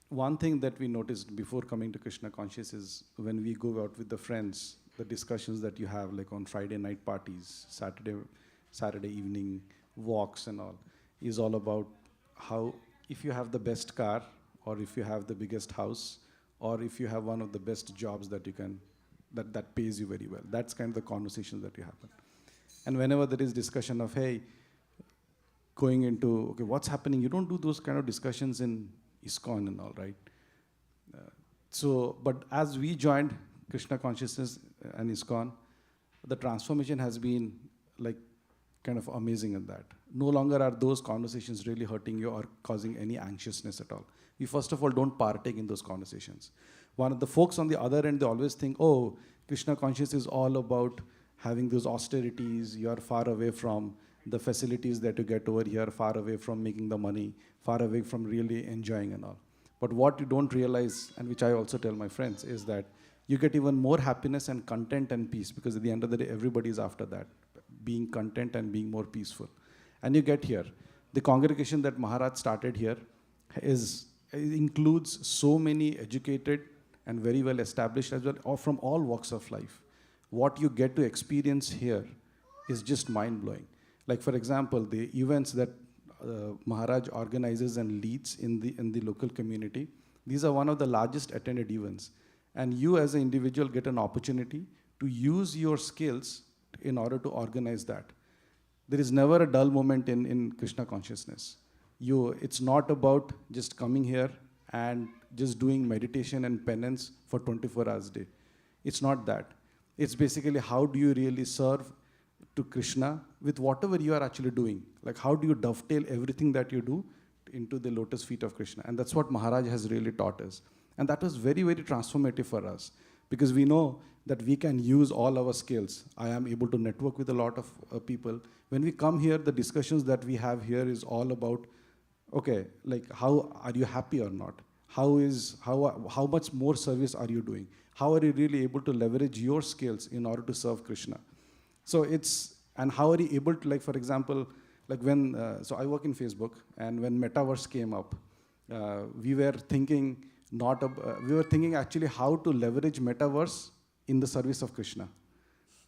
One thing that we noticed before coming to Krishna Conscious is when we go out with the friends, the discussions that you have like on Friday night parties, Saturday evening walks and all, is all about how if you have the best car or if you have the biggest house or if you have one of the best jobs that you can, that pays you very well. That's kind of the conversations that you happen. And whenever there is discussion of, hey, going into, okay, what's happening? You don't do those kind of discussions in ISKCON and all, right? But as we joined Krishna Consciousness and ISKCON, the transformation has been like kind of amazing in that. No longer are those conversations really hurting you or causing any anxiousness at all. We first of all don't partake in those conversations. One of the folks on the other end, they always think, oh, Krishna Conscious is all about having those austerities, you're far away from the facilities that you get over here, far away from making the money, far away from really enjoying and all. But what you don't realize, and which I also tell my friends, is that you get even more happiness and content and peace, because at the end of the day, everybody is after that, being content and being more peaceful. And you get here. The congregation that Maharaj started here includes so many educated and very well established as well, or from all walks of life. What you get to experience here is just mind-blowing. Like for example, the events that Maharaj organizes and leads in the local community, these are one of the largest attended events. And you as an individual get an opportunity to use your skills in order to organize that. There is never a dull moment in Krishna consciousness. It's not about just coming here and just doing meditation and penance for 24 hours a day. It's not that. It's basically how do you really serve to Krishna with whatever you are actually doing. Like how do you dovetail everything that you do into the lotus feet of Krishna. And that's what Maharaj has really taught us. And that was very, very transformative for us, because we know that we can use all our skills. I am able to network with a lot of people. When we come here, the discussions that we have here is all about, okay, like how are you happy or not? How much more service are you doing? How are you really able to leverage your skills in order to serve Krishna? And how are you able to, like for example, like so I work in Facebook, and when Metaverse came up, we were thinking actually how to leverage Metaverse in the service of Krishna.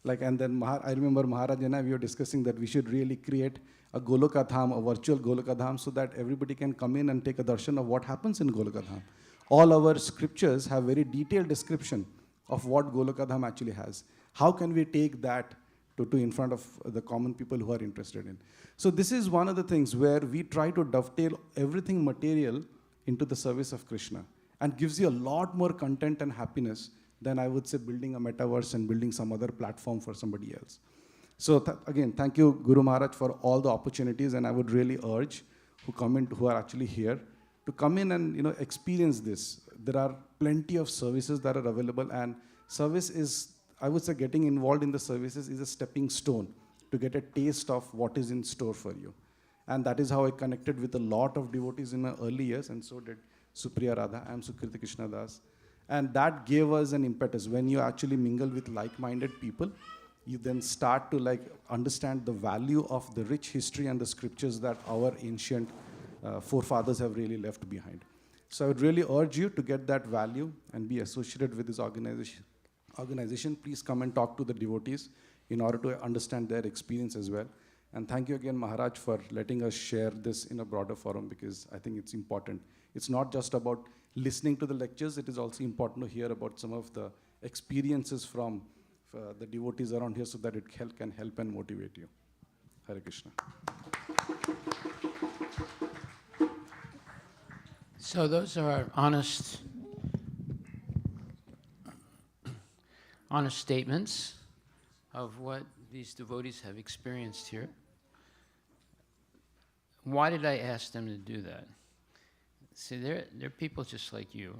And then I remember Maharaj and I, we were discussing that we should really create a Goloka Dham, a virtual Goloka Dham, so that everybody can come in and take a darshan of what happens in Goloka Dham. All our scriptures have very detailed description of what Goloka Dham actually has. How can we take that to in front of the common people who are interested in? So this is one of the things where we try to dovetail everything material into the service of Krishna, and gives you a lot more content and happiness than I would say building a metaverse and building some other platform for somebody else. So again, thank you, Guru Maharaj, for all the opportunities, and I would really urge who are actually here to come in and experience this. There are plenty of services that are available, and service is, I would say, getting involved in the services is a stepping stone to get a taste of what is in store for you. And that is how I connected with a lot of devotees in my early years, and so did Supriya Radha. I am Sukirti Krishna Das. And that gave us an impetus. When you actually mingle with like-minded people, you then start to understand the value of the rich history and the scriptures that our ancient forefathers have really left behind. So I would really urge you to get that value and be associated with this organization. Please come and talk to the devotees in order to understand their experience as well. And thank you again, Maharaj, for letting us share this in a broader forum, because I think it's important. It's not just about listening to the lectures, it is also important to hear about some of the experiences from the devotees around here, so that it can help and motivate you. Hare Krishna. So those are honest statements of what these devotees have experienced here. Why did I ask them to do that? See, they're people just like you.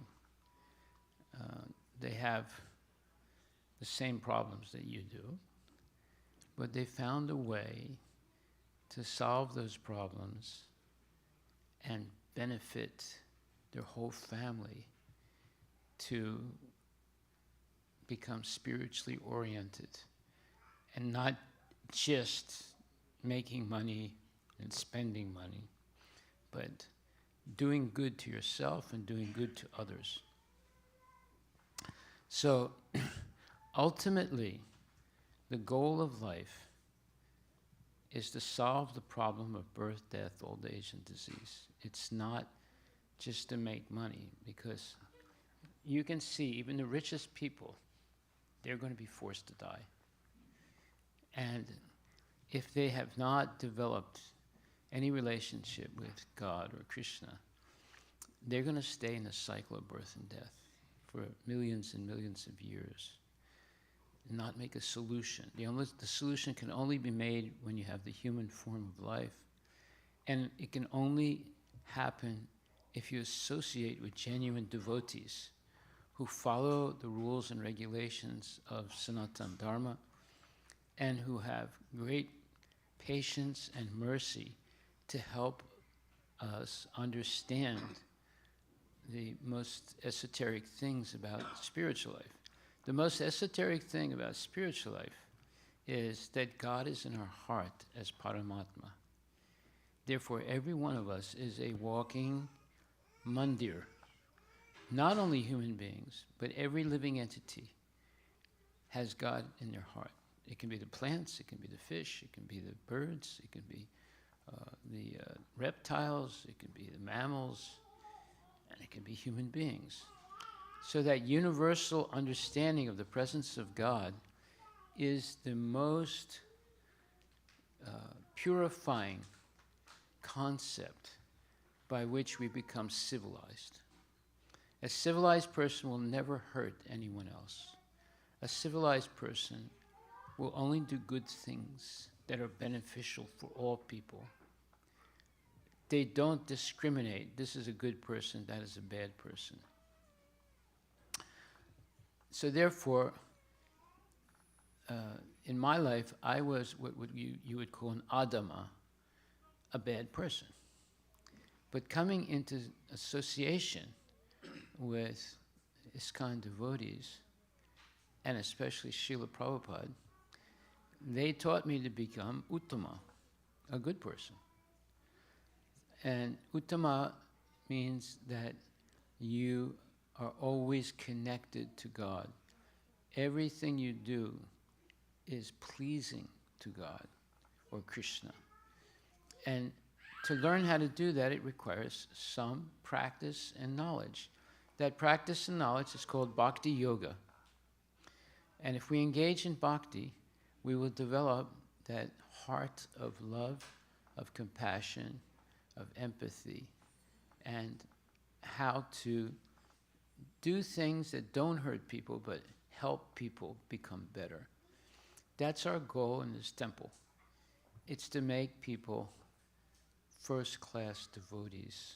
They have the same problems that you do, but they found a way to solve those problems and benefit their whole family to become spiritually oriented and not just making money and spending money, but doing good to yourself and doing good to others. So ultimately, the goal of life is to solve the problem of birth, death, old age, and disease. It's not just to make money, because you can see even the richest people, they're going to be forced to die. And if they have not developed any relationship with God or Krishna, they're going to stay in a cycle of birth and death for millions and millions of years and not make a solution. The solution can only be made when you have the human form of life. And it can only happen if you associate with genuine devotees who follow the rules and regulations of Sanatana Dharma and who have great patience and mercy to help us understand the most esoteric things about spiritual life. The most esoteric thing about spiritual life is that God is in our heart as Paramatma. Therefore, every one of us is a walking mandir. Not only human beings, but every living entity has God in their heart. It can be the plants, it can be the fish, it can be the birds, it can be the reptiles, it can be the mammals, and it can be human beings. So that universal understanding of the presence of God is the most purifying concept by which we become civilized. A civilized person will never hurt anyone else. A civilized person will only do good things that are beneficial for all people. They don't discriminate. This is a good person, that is a bad person. So therefore, in my life, I was what you would call an adama, a bad person. But coming into association with ISKCON devotees, and especially Srila Prabhupada, they taught me to become uttama, a good person. And uttama means that you are always connected to God. Everything you do is pleasing to God or Krishna. And to learn how to do that, it requires some practice and knowledge. That practice and knowledge is called bhakti yoga. And if we engage in bhakti, we will develop that heart of love, of compassion, of empathy, and how to do things that don't hurt people but help people become better. That's our goal in this temple. It's to make people first-class devotees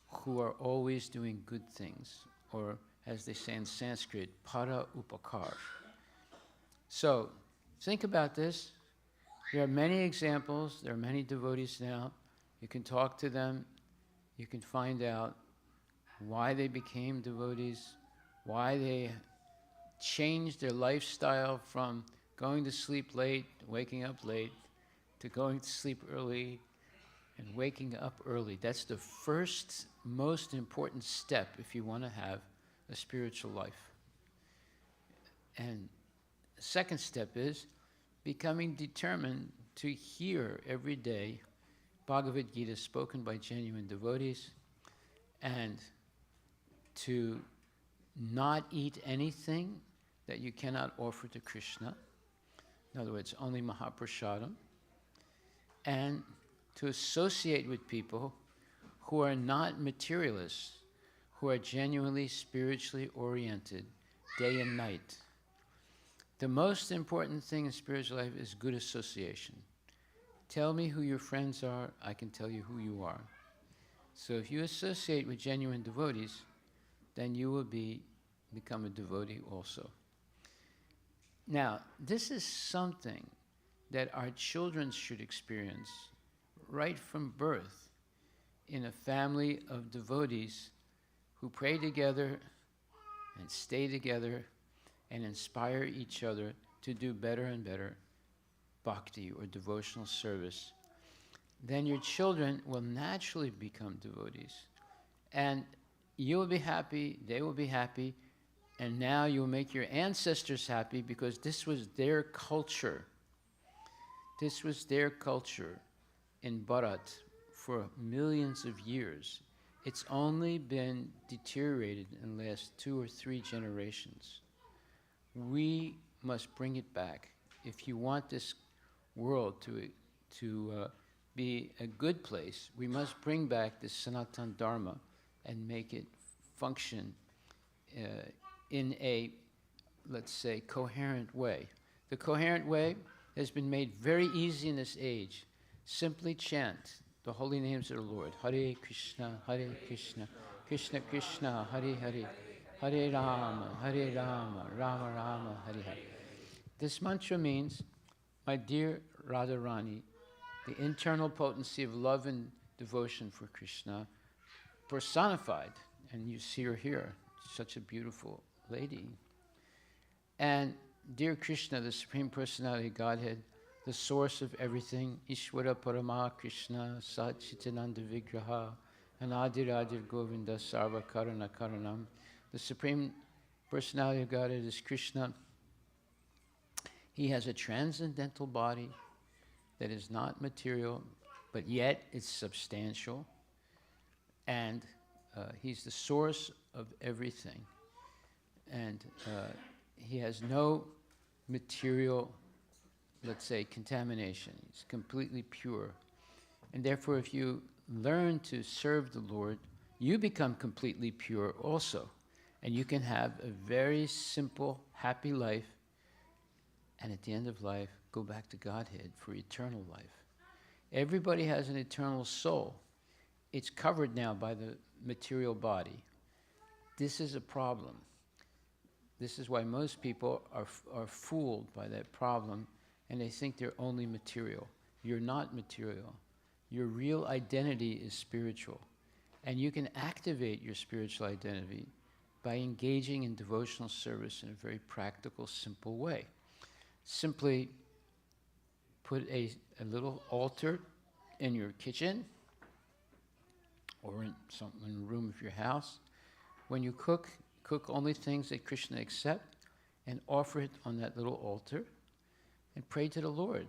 who are always doing good things, or as they say in Sanskrit, para upakar. So, think about this. There are many examples. There are many devotees now. You can talk to them. You can find out why they became devotees, why they changed their lifestyle from going to sleep late, waking up late, to going to sleep early and waking up early. That's the first most important step if you want to have a spiritual life. And the second step is becoming determined to hear every day Bhagavad Gita spoken by genuine devotees, and to not eat anything that you cannot offer to Krishna. In other words, only Mahaprasadam. And to associate with people who are not materialists, who are genuinely spiritually oriented day and night. The most important thing in spiritual life is good association. Tell me who your friends are, I can tell you who you are. So if you associate with genuine devotees, then you will become a devotee also. Now, this is something that our children should experience right from birth. in a family of devotees who pray together and stay together and inspire each other to do better and better bhakti or devotional service, then your children will naturally become devotees. And you will be happy, they will be happy, and now you'll make your ancestors happy because this was their culture. This was their culture in Bharat for millions of years. It's only been deteriorated in the last 2 or 3 generations. We must bring it back. If you want this world to be a good place, we must bring back the Sanatana Dharma and make it function in a, let's say, coherent way. The coherent way has been made very easy in this age. Simply chant the holy names of the Lord. Hare Krishna, Krishna Krishna, Hare Hare, Hare Rama, Rama Rama, Hare Hare. This mantra means, my dear Radharani, the internal potency of love and devotion for Krishna personified, and you see her here, such a beautiful lady. And dear Krishna, the Supreme Personality of Godhead, the source of everything, Ishvara Parama Krishna, Satchitananda Vigraha, Anadiradir Govinda Sarva Karana Karanam. The Supreme Personality of Godhead is Krishna. He has a transcendental body that is not material, but yet it's substantial. And he's the source of everything. And he has no material, let's say, contamination. He's completely pure. And therefore, if you learn to serve the Lord, you become completely pure also. And you can have a very simple, happy life. And at the end of life, go back to Godhead for eternal life. Everybody has an eternal soul. It's covered now by the material body. This is a problem. This is why most people are fooled by that problem, and they think they're only material. You're not material. Your real identity is spiritual. And you can activate your spiritual identity by engaging in devotional service in a very practical, simple way. Simply put a little altar in your kitchen or in the room of your house. When you cook only things that Krishna accepts and offer it on that little altar and pray to the Lord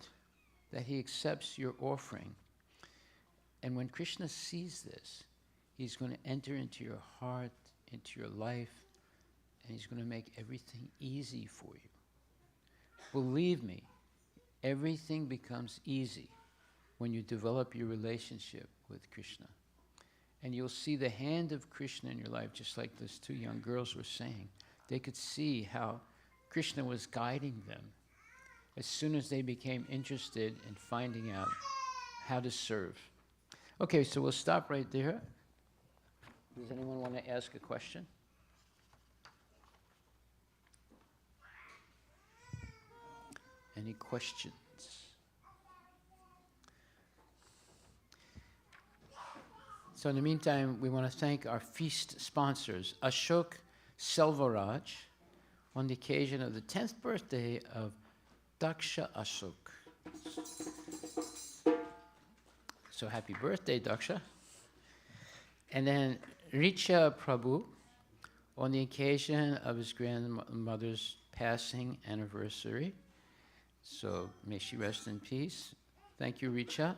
that he accepts your offering. And when Krishna sees this, he's going to enter into your heart, into your life, and he's going to make everything easy for you. Believe me, everything becomes easy when you develop your relationship with Krishna. And you'll see the hand of Krishna in your life, just like those 2 young girls were saying. They could see how Krishna was guiding them as soon as they became interested in finding out how to serve. Okay, so we'll stop right there. Does anyone want to ask a question? Any questions? So in the meantime, we want to thank our feast sponsors, Ashok Selvaraj, on the occasion of the 10th birthday of Daksha Ashok. So happy birthday, Daksha. And then Richa Prabhu, on the occasion of his grandmother's passing anniversary. So may she rest in peace. Thank you, Richa.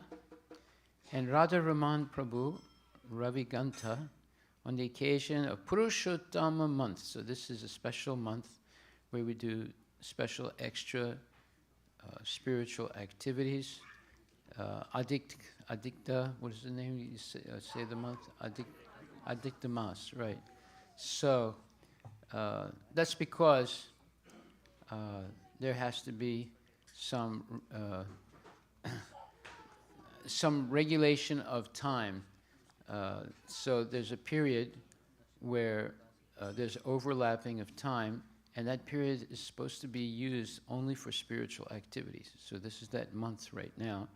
And Radha Raman Prabhu, Ravi Ganta, on the occasion of Purushottama month. So this is a special month where we do special extra spiritual activities. Adikta, what is the name you say the month? Adikta Mas, right. So that's because there has to be some regulation of time. So there's a period where there's overlapping of time, and that period is supposed to be used only for spiritual activities. So this is that month right now.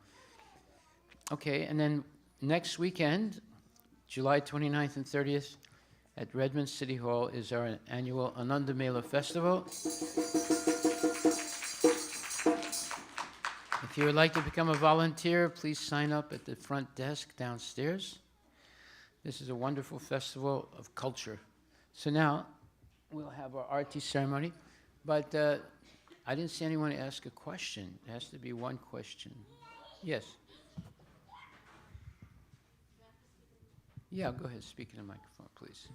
Okay, and then next weekend, July 29th and 30th at Redmond City Hall is our annual Ananda Mela Festival. If you would like to become a volunteer, please sign up at the front desk downstairs. This is a wonderful festival of culture. So now we'll have our arti ceremony, but I didn't see anyone ask a question. It has to be one question. Yes? Yeah, go ahead, speak in the microphone, please.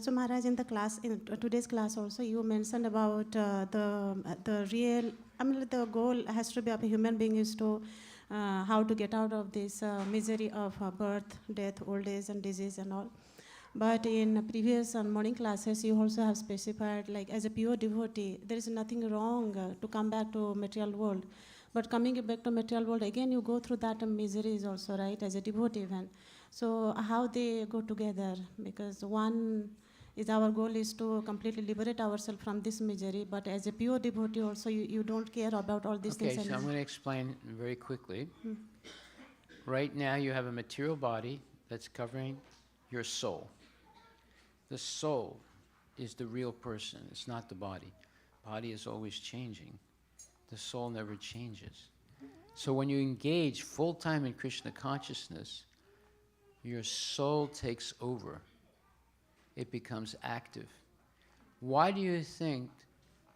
So Maharaj, in the class, in today's class also, you mentioned about the real, I mean, the goal has to be of a human being is to how to get out of this misery of birth, death, old age, and disease and all. But in previous morning classes, you also have specified, like as a pure devotee, there is nothing wrong to come back to material world. But coming back to material world, again, you go through that miseries also, right, as a devotee even. So how they go together? Because one is our goal is to completely liberate ourselves from this misery, but as a pure devotee also, you don't care about all these things. Okay, so I'm going to explain very quickly. Right now you have a material body that's covering your soul. The soul is the real person. It's not the body. Body is always changing. The soul never changes. So when you engage full-time in Krishna consciousness, your soul takes over. It becomes active. Why do you think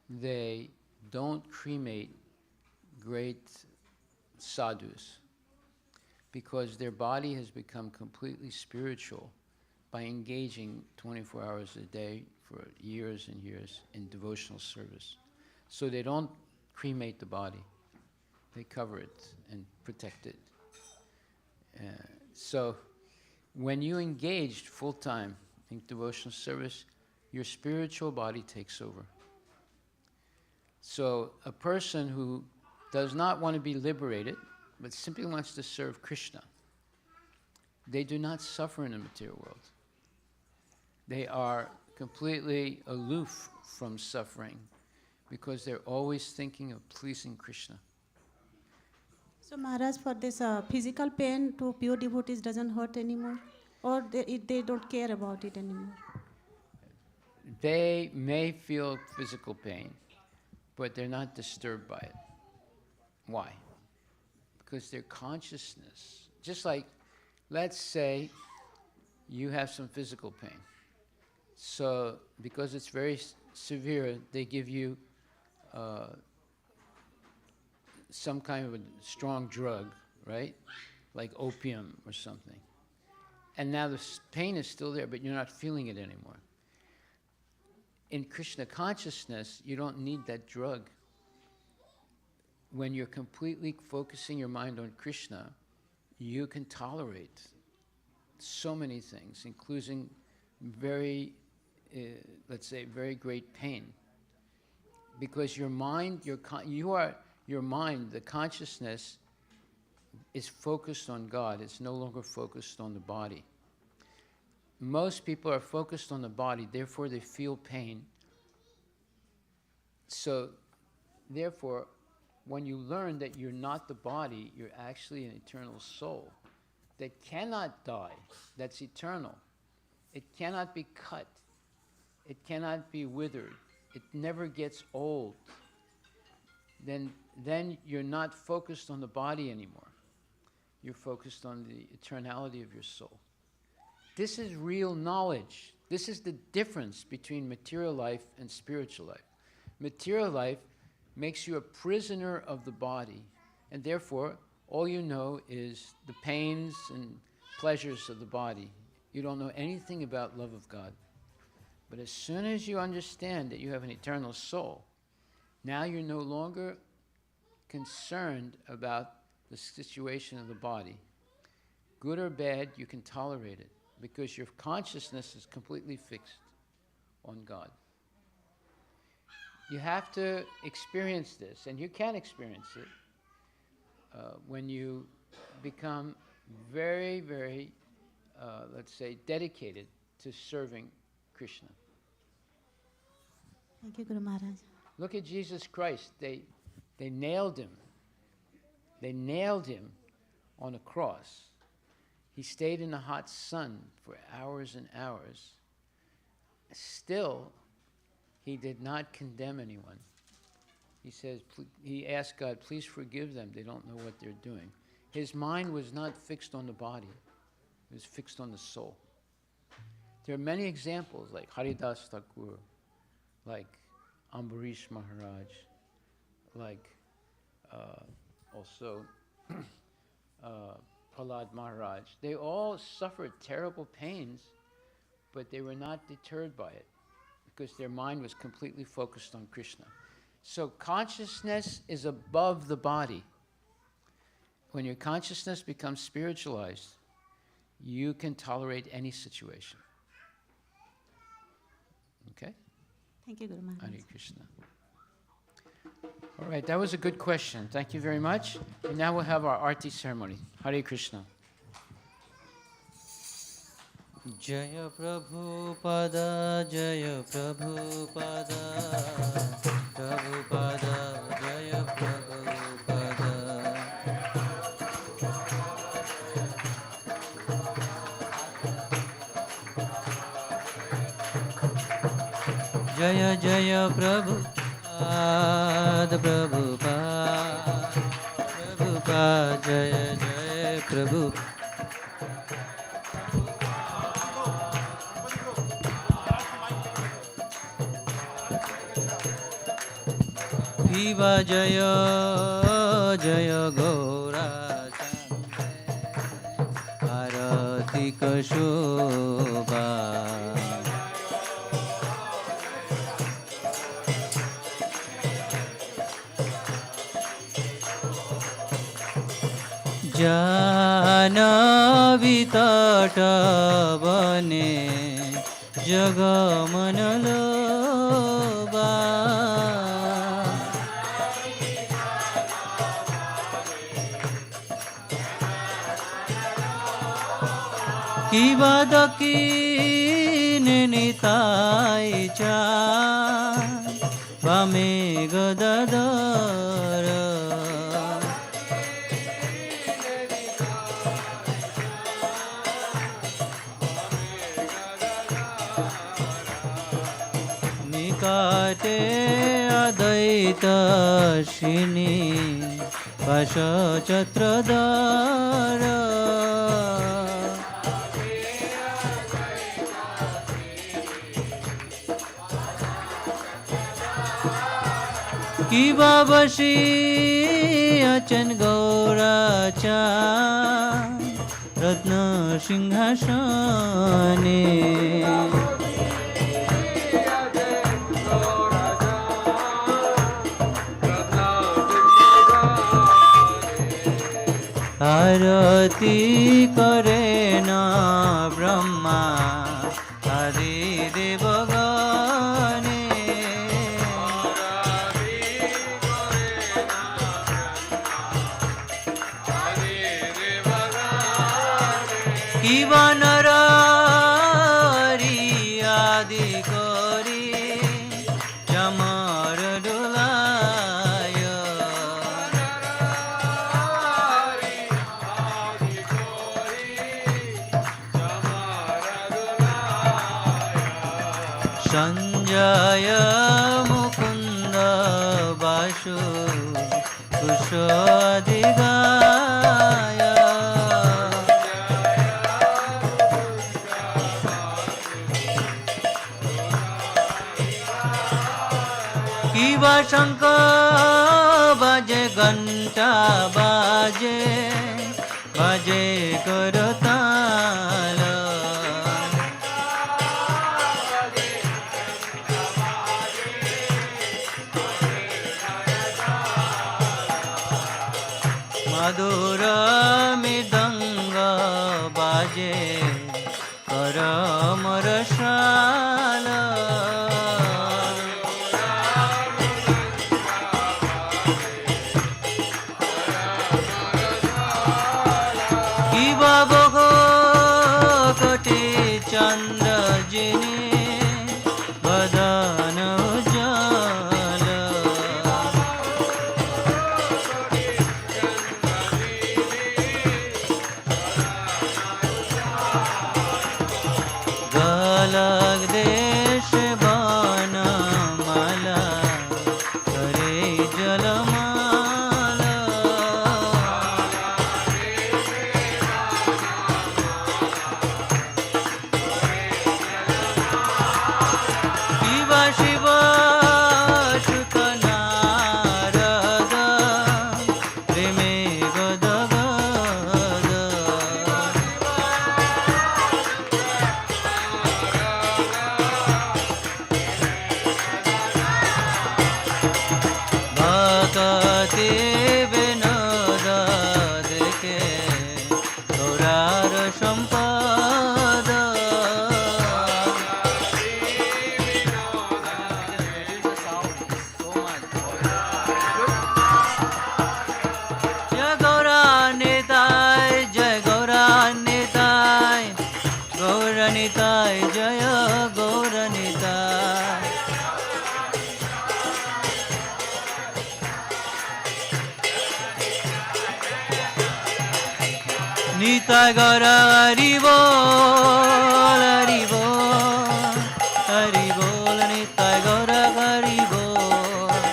they don't cremate great sadhus? Because their body has become completely spiritual by engaging 24 hours a day for years and years in devotional service. So they don't cremate the body. They cover it and protect it. So when you engaged full-time in devotional service, your spiritual body takes over. So a person who does not want to be liberated, but simply wants to serve Krishna, they do not suffer in the material world. They are completely aloof from suffering because they're always thinking of pleasing Krishna. So Maharaj, for this physical pain to pure devotees doesn't hurt anymore? Or they don't care about it anymore? They may feel physical pain, but they're not disturbed by it. Why? Because their consciousness, just like, let's say you have some physical pain. So because it's very severe, they give you some kind of a strong drug, right? Like opium or something. And now the pain is still there, but you're not feeling it anymore. In Krishna consciousness, you don't need that drug. When you're completely focusing your mind on Krishna, you can tolerate so many things, including very, let's say, very great pain. Because your mind, your mind, the consciousness is focused on God. It's no longer focused on the body. Most people are focused on the body, therefore they feel pain. So, therefore, when you learn that you're not the body, you're actually an eternal soul that cannot die, that's eternal. It cannot be cut. It cannot be withered. It never gets old. Then you're not focused on the body anymore. You're focused on the eternality of your soul. This is real knowledge. This is the difference between material life and spiritual life. Material life makes you a prisoner of the body, and therefore all you know is the pains and pleasures of the body. You don't know anything about love of God. But as soon as you understand that you have an eternal soul, now you're no longer concerned about the situation of the body. Good or bad, you can tolerate it because your consciousness is completely fixed on God. You have to experience this, and you can experience it when you become very, very, let's say, dedicated to serving Krishna. Thank you, Guru Maharaj. Look at Jesus Christ. They nailed him. They nailed him on a cross. He stayed in the hot sun for hours and hours. Still, he did not condemn anyone. He says, he asked God, please forgive them. They don't know what they're doing. His mind was not fixed on the body. It was fixed on the soul. There are many examples like Haridas Thakur, like Ambarish Maharaj, like also Prahlad Maharaj. They all suffered terrible pains, but they were not deterred by it because their mind was completely focused on Krishna. So consciousness is above the body. When your consciousness becomes spiritualized, you can tolerate any situation. Okay? Thank you, Guru Maharaj. Hare Krishna. All right, that was a good question. Thank you very much. And now we'll have our arti ceremony. Hare Krishna. Jaya Prabhupada, Jaya Prabhupada, Prabhupada, Jaya Prabhupada. Jaya Jaya Prabhupada, Prabhupada, Prabhupada, Jaya Jaya Prabhupada. Shiva Jaya Jaya Gaura Arati Kashoba Janavi Tata Bane Jagamanaloba Kibadakin nitai cha Vame gadadara Nikate adaita shini Pasha chatradara Kiba bashi achan gaura cha Ratna Singhasane Arati kare na Brahma Adi Devagane Kiva narari adi kori Jamar dulaya Sanjaya Mukunda Bashu Kushadigaya Kiva Shankha baje Ganta baje Baje Karatala Madhura Midanga baje Karamarashala Kiva Bhogo Koti Chandra Jini Vadana Jala রতি বিনোদ দেখে গৌরার সম্পদ জয় গৌরানিতায় জয় গৌরানিতায় গৌরানিতায় জয় গৌরানিতায় নিতাই গৌর হরি বল হরি বল হরি বল নিতাই গৌর হরি বল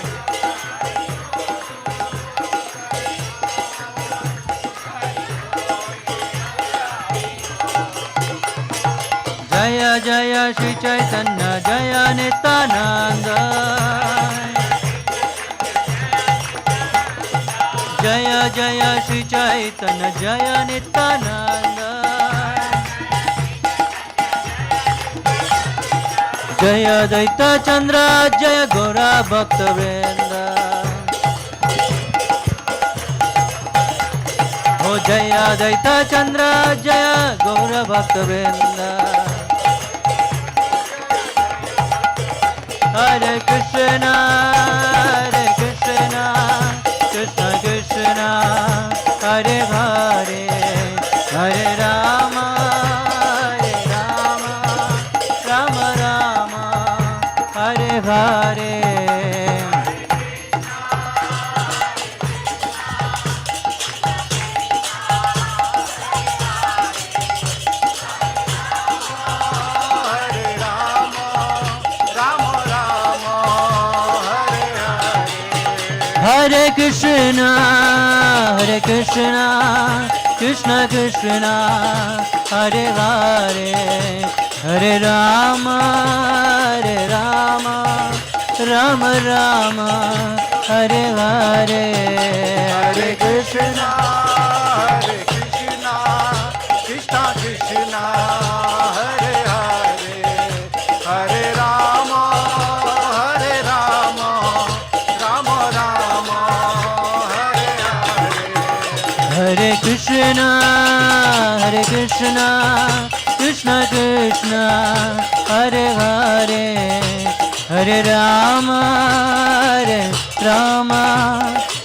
জয় জয় শ্রী চৈতন্য জয় নিত্যানন্দ জয় জয় শ্রী চৈতন্য জয় নিত্যানন্দ জয় দৈত্য চন্দ্র জয় গৌরা ভক্ত বৃন্দ ও জয় দৈত্য চন্দ্র জয় গৌরা ভক্ত বৃন্দ হরে Krishna Krishna Krishna Hare Hare Hare Ram Ram Ram Hare Hare Hare Krishna, Krishna Krishna, Hare Hare, Hare Rama, Rama Rama, Hare Hare, Hare Krishna, Krishna Krishna, Hare Hare, Hare Rama, Rama Rama, Hare Hare. Hare Krishna, Krishna Krishna, Hare Hare, Hare Rama,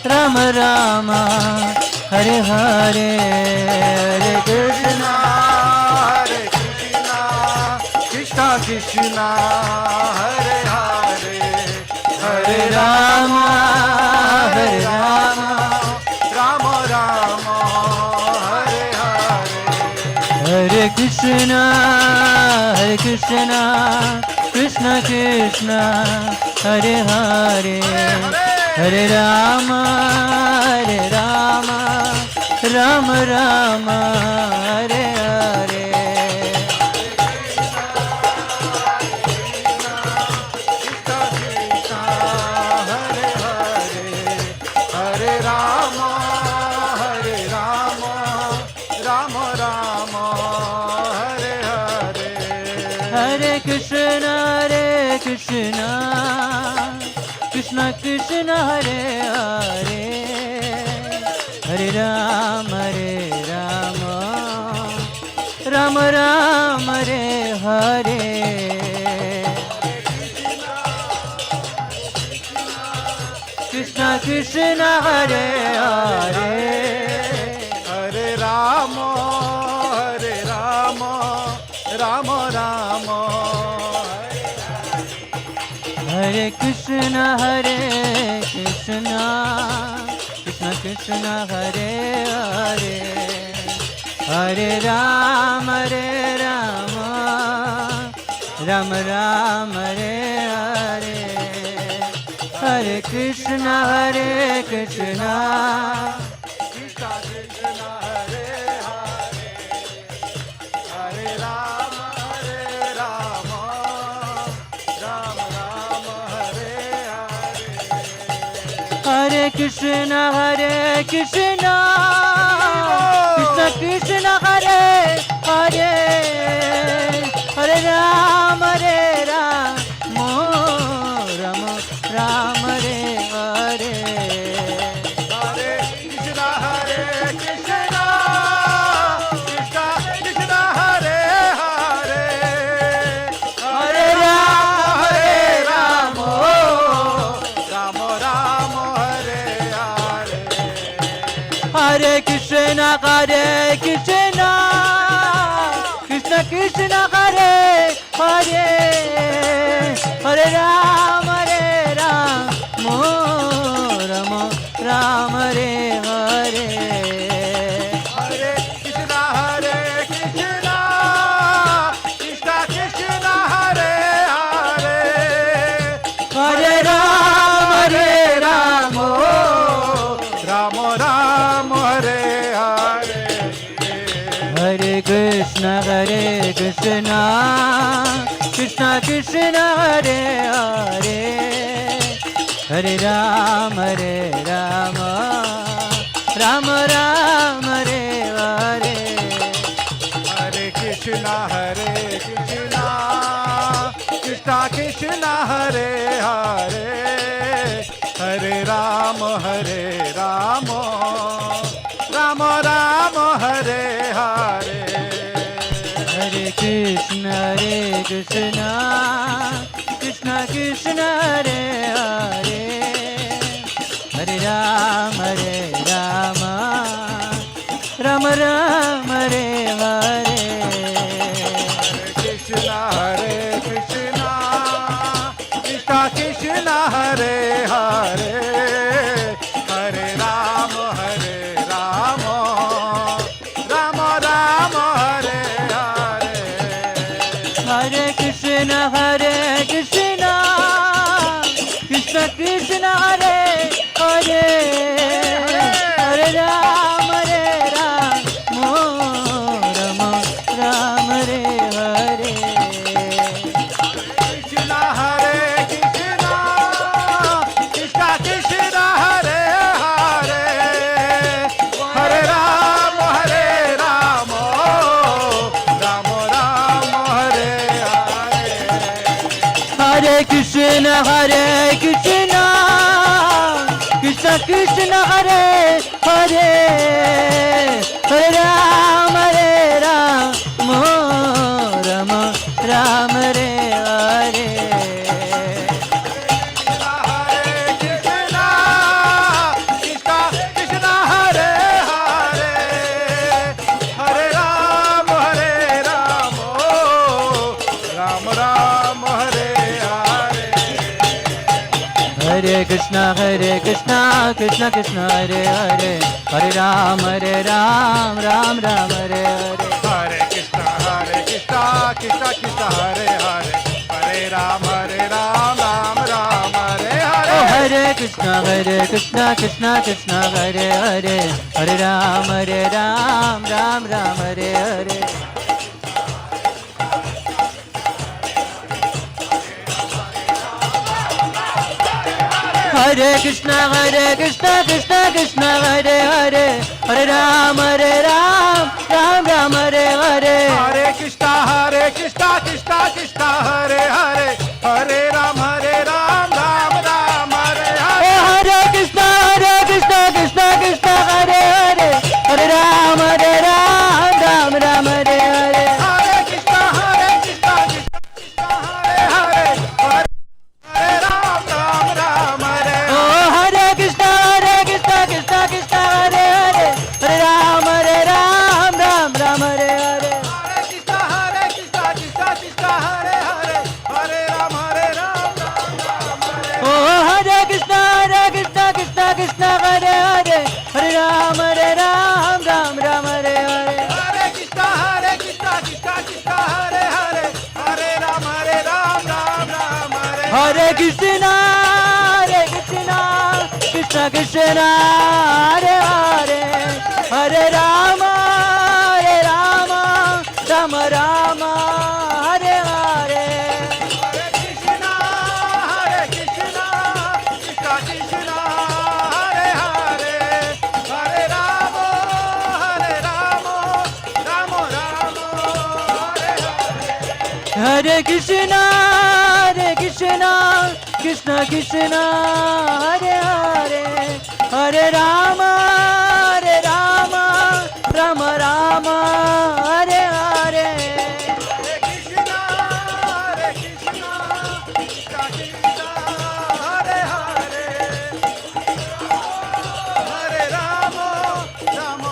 Rama Rama, Hare Hare, Hare Krishna, Krishna Krishna, Hare Hare, Hare Rama, Rama Rama, Hare Hare. Hare Krishna, Krishna Krishna, Hare Hare, Hare Rama, Rama Rama, Hare Hare. Hare Rama, Rama Rama, Hare Hare. Hare Krishna, Krishna Krishna, Hare Hare, Hare Rama, Rama Rama, Hare Hare. Krishna Krishna, Hare Hare, Hare Rama, Rama Rama, Hare Krishna, Krishna Krishna, Hare Hare, Hare Rama, Rama Rama, Hare Hare. Hare Krishna, Krishna Krishna, Hare Hare, Hare Rama, Rama Rama, Hare Hare. Hare Krishna, Krishna Krishna, Hare Hare, Hare Rama, Rama Rama, Hare Hare. Krishna Hare Krishna Krishna Krishna Hare Hare Hare Ram Rama Ram Hare Hare Hare Krishna Krishna Krishna Hare Hare Hare Ram Rama Rama Hare Hare Hare Krishna Krishna Krishna Hare Hare Hare Ram Ram Hare Hare Hare Krishna Krishna Krishna Hare Hare Hare Ram Rama Rama Hare Hare Hare Krishna Krishna Krishna Hare Hare Hare Ram Ram Hare Hare Krishna Krishna Krishna Hare Hare Hare Ram Rama Rama Hare Hare Hare Krishna Krishna Krishna Hare Hare Hare Ram Ram Hare Hare Krishna Krishna Krishna Hare Hare Hare Ram Rama Rama Hare Hare Hare Krishna Krishna Krishna Hare Hare Hare Ram Ram Hare Hare Krishna Krishna Hare Hare Hare Ram Rama Rama Hare Hare Hare Krishna Krishna Krishna Hare Hare Hare Ram Ram Hare Hare Hare Krishna Krishna Krishna Hare Hare Hare Ram Ram Hare Hare Oh Hare Krishna Krishna Hare Hare Hare Ram Ram Hare Hare Hare Krishna Krishna Hare Hare Hare Ram Ram Hare Hare Hare Krishna Krishna Hare Hare Hare Ram Ram Hare Hare Hare Krishna Krishna Hare Hare Hare Ram Ram Hare Hare Hare Krishna Krishna Hare Hare Hare Ram Hare Oh Hare Krishna Krishna Hare Hare Hare Ram Hare Hare Hare Krishna Krishna Hare Hare Hare Ram Oh Hare Krishna Krishna Hare Hare Hare Ram Ram Hare Hare Hare Krishna Krishna Hare Hare Hare Ram Hare Hare Krishna Krishna Hare Hare Hare Rama Rama Hare Hare Hare Krishna Krishna Krishna Hare Hare Hare Rama Rama Hare Hare Hare Krishna Krishna Hare Hare Hare Rama Rama Hare Hare Hare Krishna Krishna Hare Hare Hare Rama Rama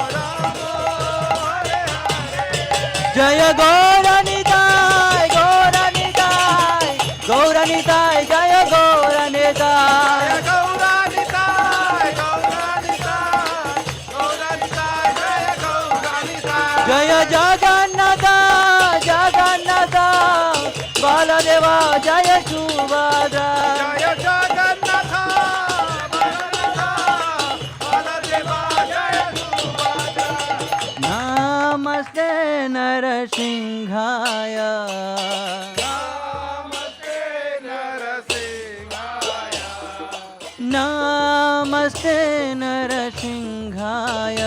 जय गौरनिताय गौरनिताय गौरनिताय जय गौरनिताय जय जगन्नाथ जगन्नाथ बालदेवा जय सुभद्रा नमस्ते नरसिंहाय नमस्ते नरसिंहाय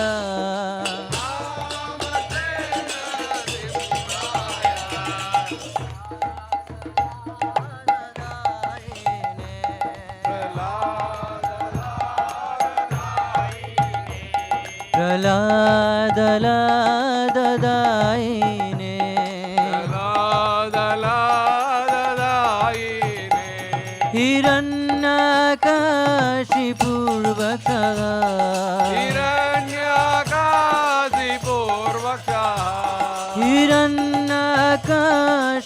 प्रह्लादलाददायिने हिरण्यकाशिपूर्वकः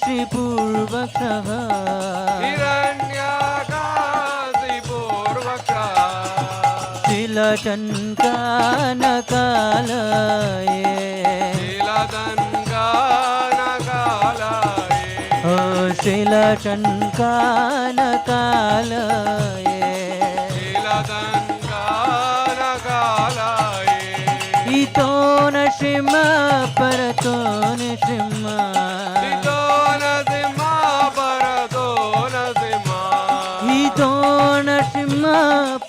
हिरण्यकाशिपूर्वकः शिलटङ्कानकालये ओ शिलटङ्कानकालये इतो न शिम परतो न शिम इतो न शिम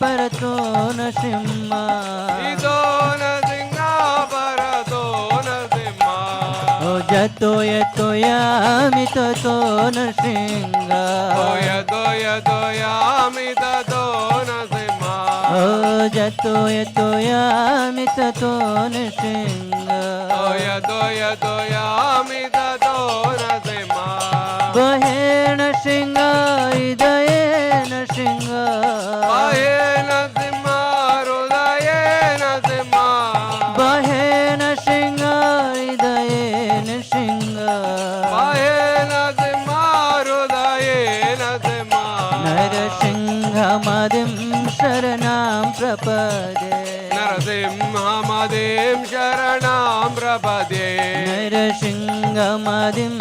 परतो न शिम ओ जतो यतो यामि ततो न सिंह ओ जतो यतो यामि ततो न सिंह बहेन सिंह हृदयेन सिंह बहेन सिंह हृदयेन सिंह नरसिंहमदिं शरणं प्रपदे नरसिंहमदिं शरणं प्रपदे नरसिंहमदिं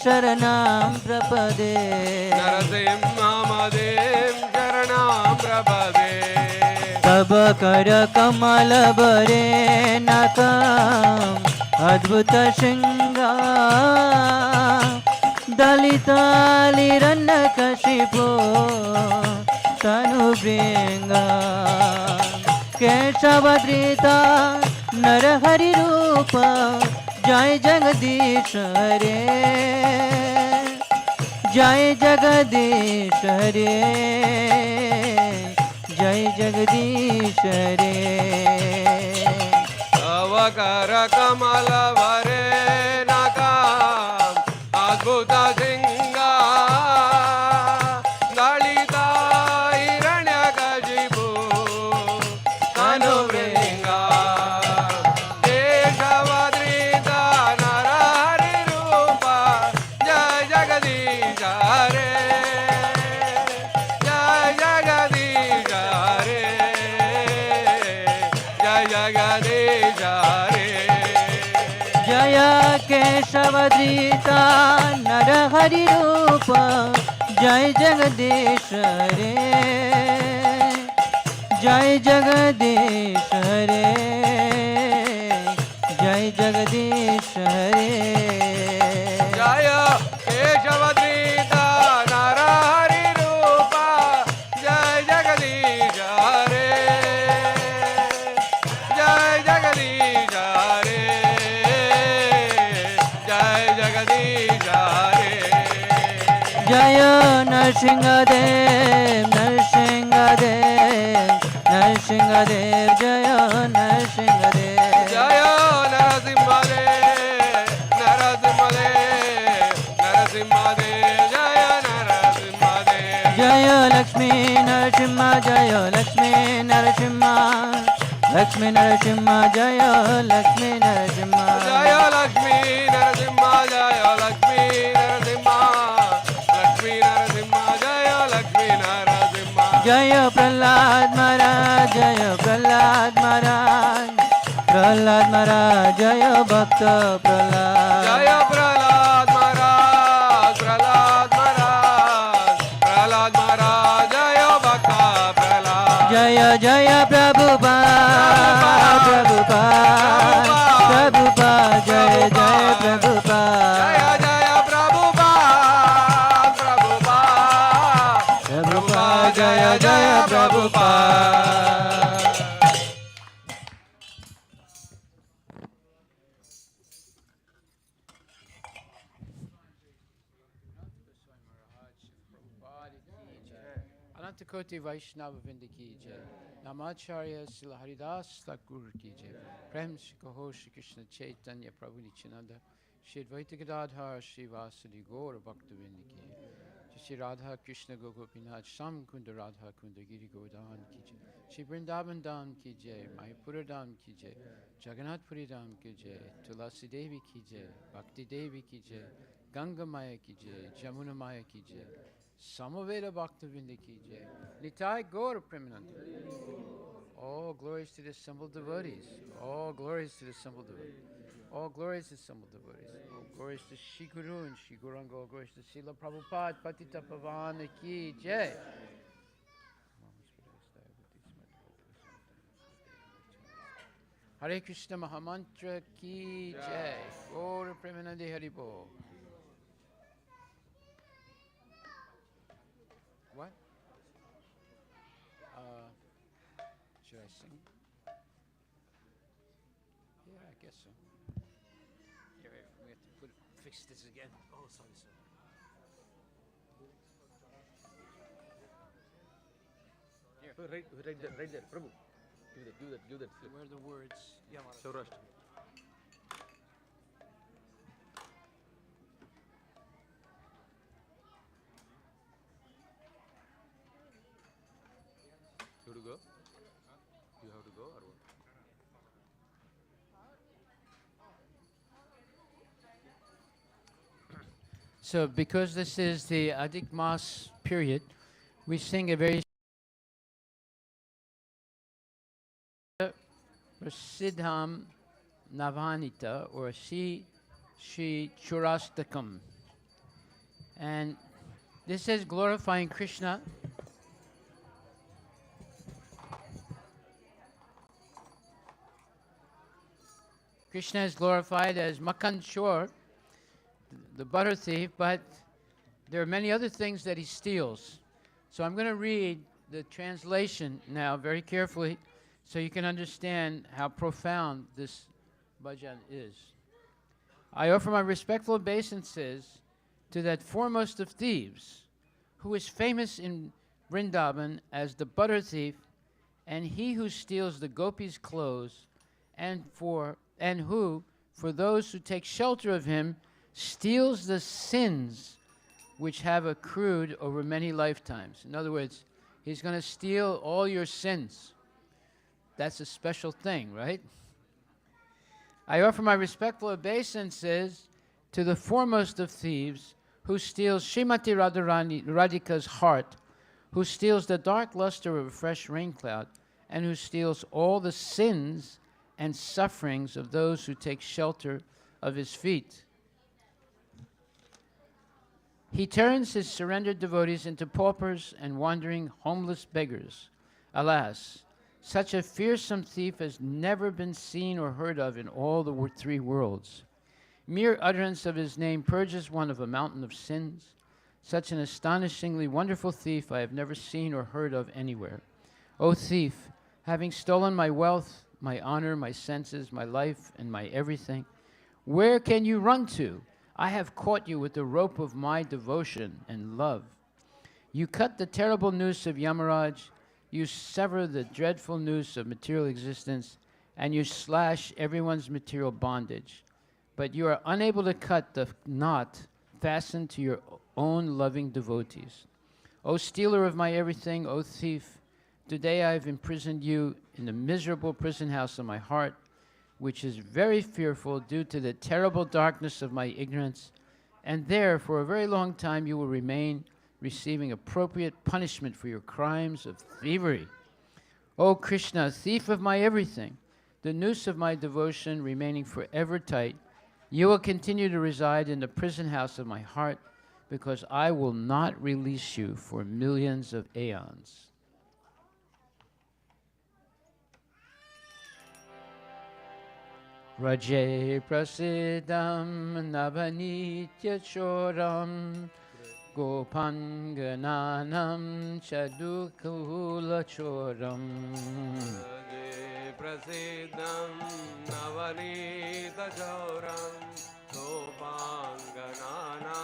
शरणं प्रपदे नरसिंहमदिं शरणं प्रपदे तब कर कमल बरे नकम अद्भुत सिंह दलितालिरण्यकशिपो तनुभृंग केशवधृता नरहरि रूप जय जगदीश हरे जय जगदीश हरे जय जगदीश हरे अवकर कमल भरे नकाम अद्भुत सिंह दलिता हिरण्यकशिपु तनुभृंग केशवधृता नरहरि रूप जय जगदीश हरे जय जगदीश हरे जय जगदीश हरे जय केशवधृता नरहरि रूप जय जगदीश हरे जय जगदीश हरे जय जगदीश हरे जय केशवधृता नरहरि रूप जय जगदीश हरे जय जगदीश हरे जय जगदीश हरे जय नरसिंहदेव नरसिंहदेव नरसिंहदेव जय नरसिंहदेव जय नरसिंहदेव नरसिंहदेव नरसिंहदेव जय नरसिंहदेव जय लक्ष्मी नरसिंह जय लक्ष्मी नरसिंह लक्ष्मी नरसिंह जय लक्ष्मी नरसिंह जय Lakshmi Narasimha Jaya Lakshmi Narasimha, Lakshmi Narasimha, Jaya Lakshmi Narasimha. Jaya Prahlad Maharaj, Jaya Prahlad Maharaj, Prahlad Maharaj, Jaya Bhakta Prahlad. Jaya Prahlad Maharaj, Prahlad Maharaj, Prahlad Maharaj, Jaya Bhakta Prahlad. Jaya Jaya Prabhupada, Prabhupada, Prabhupada, Jaya Jaya Prabhupada. Jaya Jaya Prabhupada, Prabhupada, Prabhupada, Jaya Jaya Prabhupada. Anantakoti Vaishnava Vinda ki jai. Namacharya Srila Haridas Thakur ki jai. Prem Shri Kaho Shri Krishna Chaitanya Prabhu Nityananda. Shri Advaita Gadadhar Shri Vasadi Gaura Bhakta Vinda ki jai. Shri Radha Krishna Gopinath Sham Kunda Radha Kunda Giri Govardhan ki jai. Shri Vrindavan Dham ki jai. Mayapura Dham ki jai. Jagannath Puri Dham ki jai. Tulasi Devi ki jai. Bhakti Devi ki jai. Ganga Maya ki jai. Jamuna Maya ki jai. Samaveda Bhaktavinda ki jai. Nitai Gaura Premananda. All glories to the assembled devotees. All glories to the assembled devotees. All glories to the assembled devotees. All glories to Shri Guru and Shri Guranga. All glories to Srila Prabhupada Patita Pavana ki jai. Hare Krishna Mahamantra ki jai. Gaura Premanande Haribo. What? Should I sing? Yeah, I guess so. Here, we have to fix this again. Oh, sorry, sir. Here. Right there, Prabhu. Give that. Where are the words? Yeah, Saurashtra. You have to go? You have to go or what? So, because this is the Adhik Mas period, we sing a very Siddham Navanita or Shri Churastakam. And this is glorifying Krishna. Krishna is glorified as Makan Chor, the butter thief, but there are many other things that he steals. So I'm going to read the translation now very carefully so you can understand how profound this bhajan is. I offer my respectful obeisances to that foremost of thieves, who is famous in Vrindavan as the butter thief, and he who steals the gopis' clothes, and who, for those who take shelter of him, steals the sins which have accrued over many lifetimes. In other words, he's going to steal all your sins. That's a special thing, right? I offer my respectful obeisances to the foremost of thieves, who steals Srimati Radhika's heart, who steals the dark luster of a fresh rain cloud, and who steals all the sins and sufferings of those who take shelter of his feet. He turns his surrendered devotees into paupers and wandering homeless beggars. Alas, such a fearsome thief has never been seen or heard of in all the three worlds. Mere utterance of his name purges one of a mountain of sins. Such an astonishingly wonderful thief I have never seen or heard of anywhere. O thief, having stolen my wealth, my honor, my senses, my life, and my everything, where can you run to? I have caught you with the rope of my devotion and love. You cut the terrible noose of Yamaraj, you sever the dreadful noose of material existence, and you slash everyone's material bondage. But you are unable to cut the knot fastened to your own loving devotees. O stealer of my everything, O thief, today I have imprisoned you in the miserable prison house of my heart. which is very fearful due to the terrible darkness of my ignorance, and there for a very long time you will remain, receiving appropriate punishment for your crimes of thievery. O Krishna, thief of my everything, the noose of my devotion remaining forever tight, you will continue to reside in the prison house of my heart, because I will not release you for millions of aeons. Raje prasidam navanitya choram gopangananam chadukula choram. Raje prasidam navanita choram gopanganana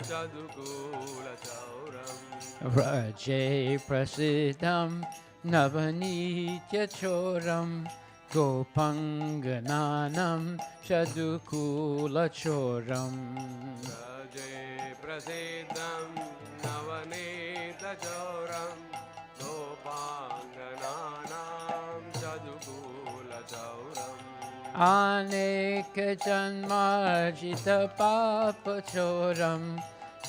chadukula choram. Raje prasidam navanitya choram gopangananam chadukula choram. Raje prasidam navanita choram gopangananam chadukula choram. Aneka janmarjita papa choram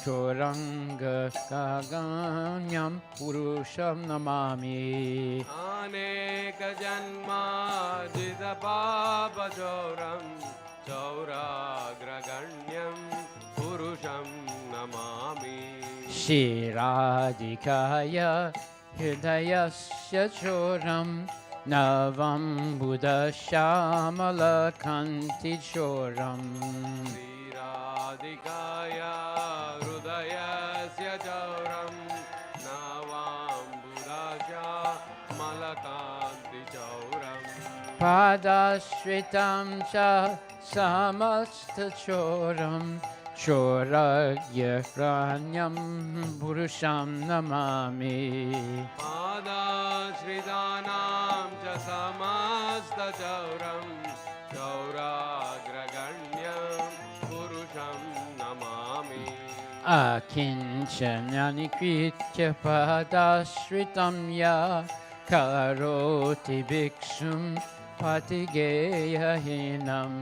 choranga kaganyam purusham namami. Aneka janma jita papa choram chauragraganyam purusham namami. Shiradikaya hridayasya choram navam buddha shamala kanti choram. Radhikaya Rudayasya Chauram Navam Budasha Malakanti Chauram. Padashritam cha samasta choram choragya ranyam purusham namami. Pada Shridanam cha samasta chauram chauragraganyam purusham namami. Akinchanyani kritya padashritam ya karoti bhikshum patigeya hinam.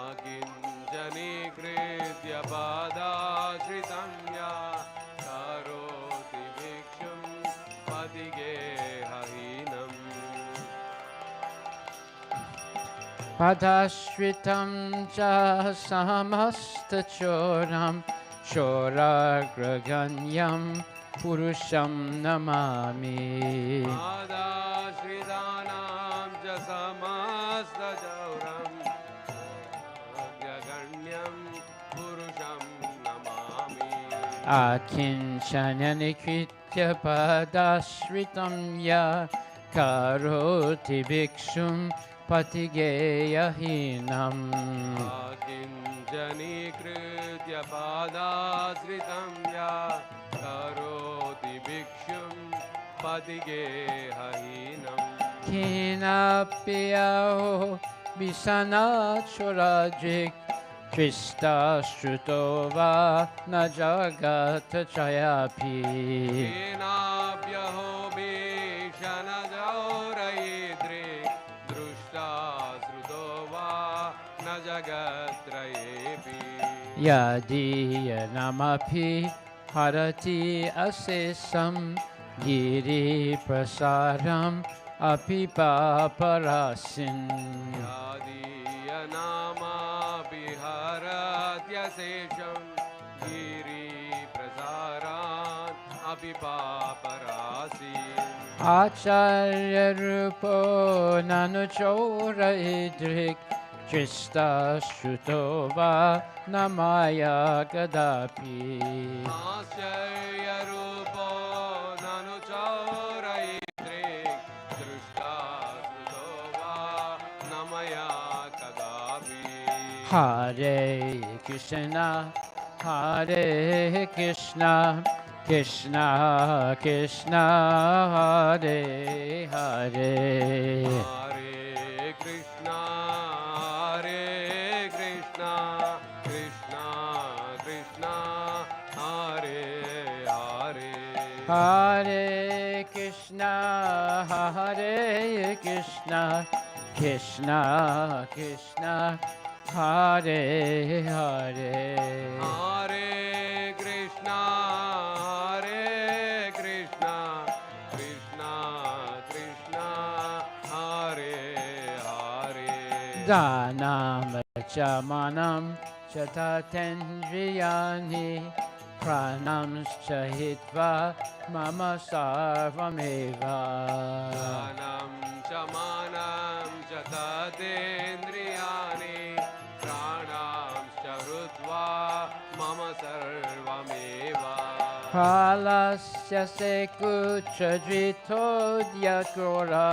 Akinchani kritya pada shritam ya karoti bhikshum patigeha hinam. Padashritam cha samasta choram choragraganyam purusham namami. Pada Shridanam cha samasta chauram Gaganyam purusham namami. Akinchanyani kritya padashritam ya karoti bhikshum patigeya hinam. Akinchani kritya pada sritam ya karoti bhikshum patigeha hinam. Kinapiyao bisana chorajik Krista shrutova na jagata chayapi. Kinapyaho bhishana jaurayidri drushta srutova na jagatrayepi. Yadiya namapi harati asesam giri prasaram api paparasin. Yadiya nama biharatya sesham giri prasaran apipaparasi. Acharya rupo nanuchora idrik Krista shrutova namaya gadapi. Asyaya rupo nanuchara idrik drushta srutova namaya kadapi. Hare Krishna, Hare Krishna, Krishna Krishna, Hare Hare. Hare Krishna, Hare Krishna, Krishna Krishna, Hare Hare. Hare Krishna, Hare Krishna, Krishna Krishna Hare Hare Hare Krishna, Krishna Krishna, Hare Hare. Dhanam Chamanam Chatatendriyani Pranam Chahitva Mama Sarvameva Dhanam chamanam jatadendriyani pranam charutva mama sarvameva. Pralasya Sekucha Dritodya Gora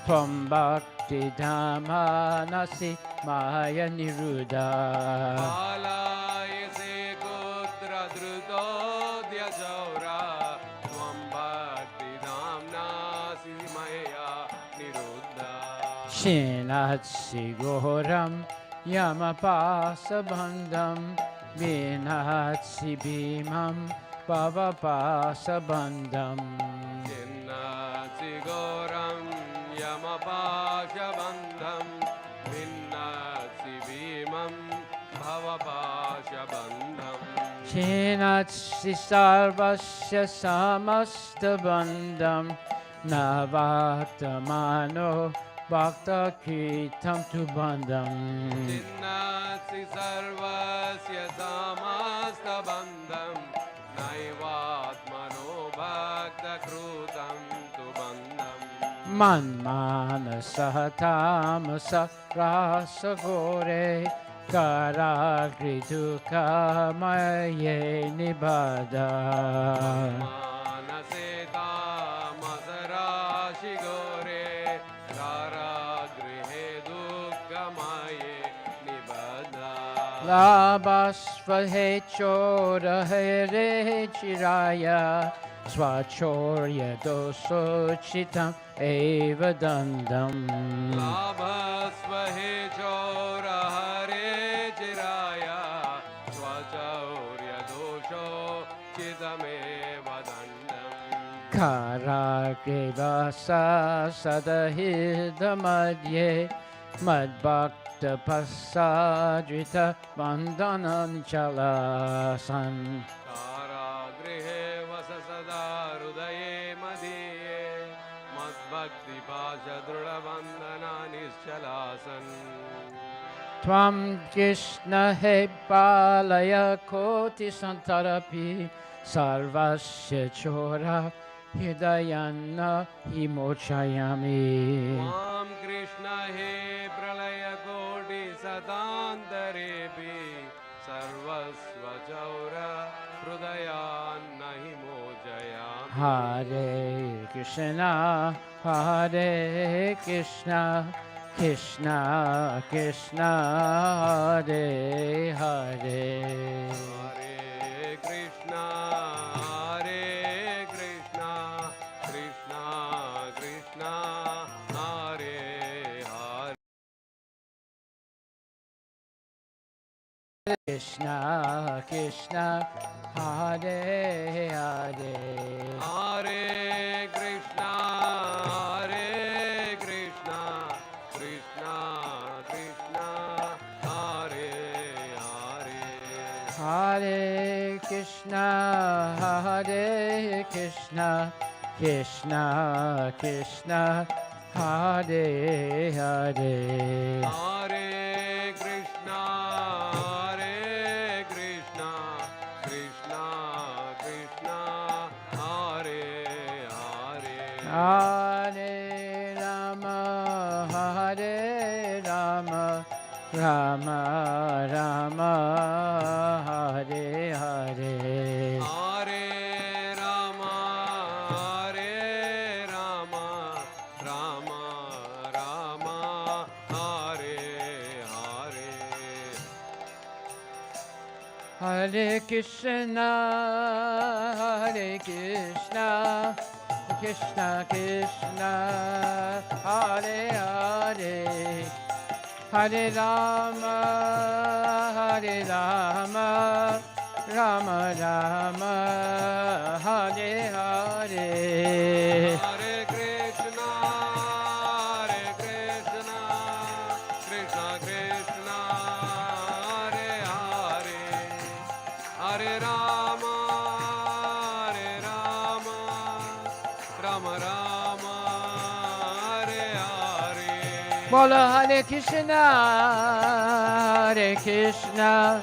Tvam Bhakti Dhamma Nasi Maya Niruddha Alayase putra drutodya jaura tvam bhakti dhamna simaya niruddha. Shinatsi Goram Yamapasabandham Vinatsi Bhimam Bhavapasabandham Chinnatsi goram yamapashabandham vinnatsi bhimam bhavapashabandham. Chinatsi Sarvasya Samastabandham Navatamano Bhakta Kritam Tubandham Chinnatsi sarvasya samasta bandham naivatmano bhakta krutam tu bandham. Manmanasatamasa Rasa Gore Karagriduka Maye Nibada Manaseta masarashi gore karagrihe dukkamaye nibada. Labasvahe chora here chiraya Swachorya doso chitam eva dandam Labhasvahe chora hare chiraya svachaurya dosho chidameva dandam. Karagrivasa sadahidamadye madbhakta pasadrita vandanan chalasan Karagrihe vasa sada hrudaye madhye madbhakti pasha drudha bandhana nischalasan. Tvam Krishna he palaya koti santarapi sarvasya chora hidayana himochayami Mam Krishna he pralaya koti satantarepi sarvasva chaura hrudayan nahi mojayami. Hare Krishna Hare Krishna Krishna Krishna Hare Hare Hare Krishna, Krishna Krishna, Hare Hare. Krishna Krishna Hare Hare Hare Krishna, Krishna Krishna, Hare Hare. Hare Krishna Hare Krishna Krishna Krishna Hare Hare Hare Krishna, Krishna Krishna, Hare Hare. Hare Rama Hare Rama Rama Rama Hare Hare Hare Rama, Rama Rama, Hare Hare. Hare Krishna Krishna Krishna Hare Hare Hare Rama Rama Rama Hare Hare Hare Krishna, Bola Hare Krishna, Hare Krishna,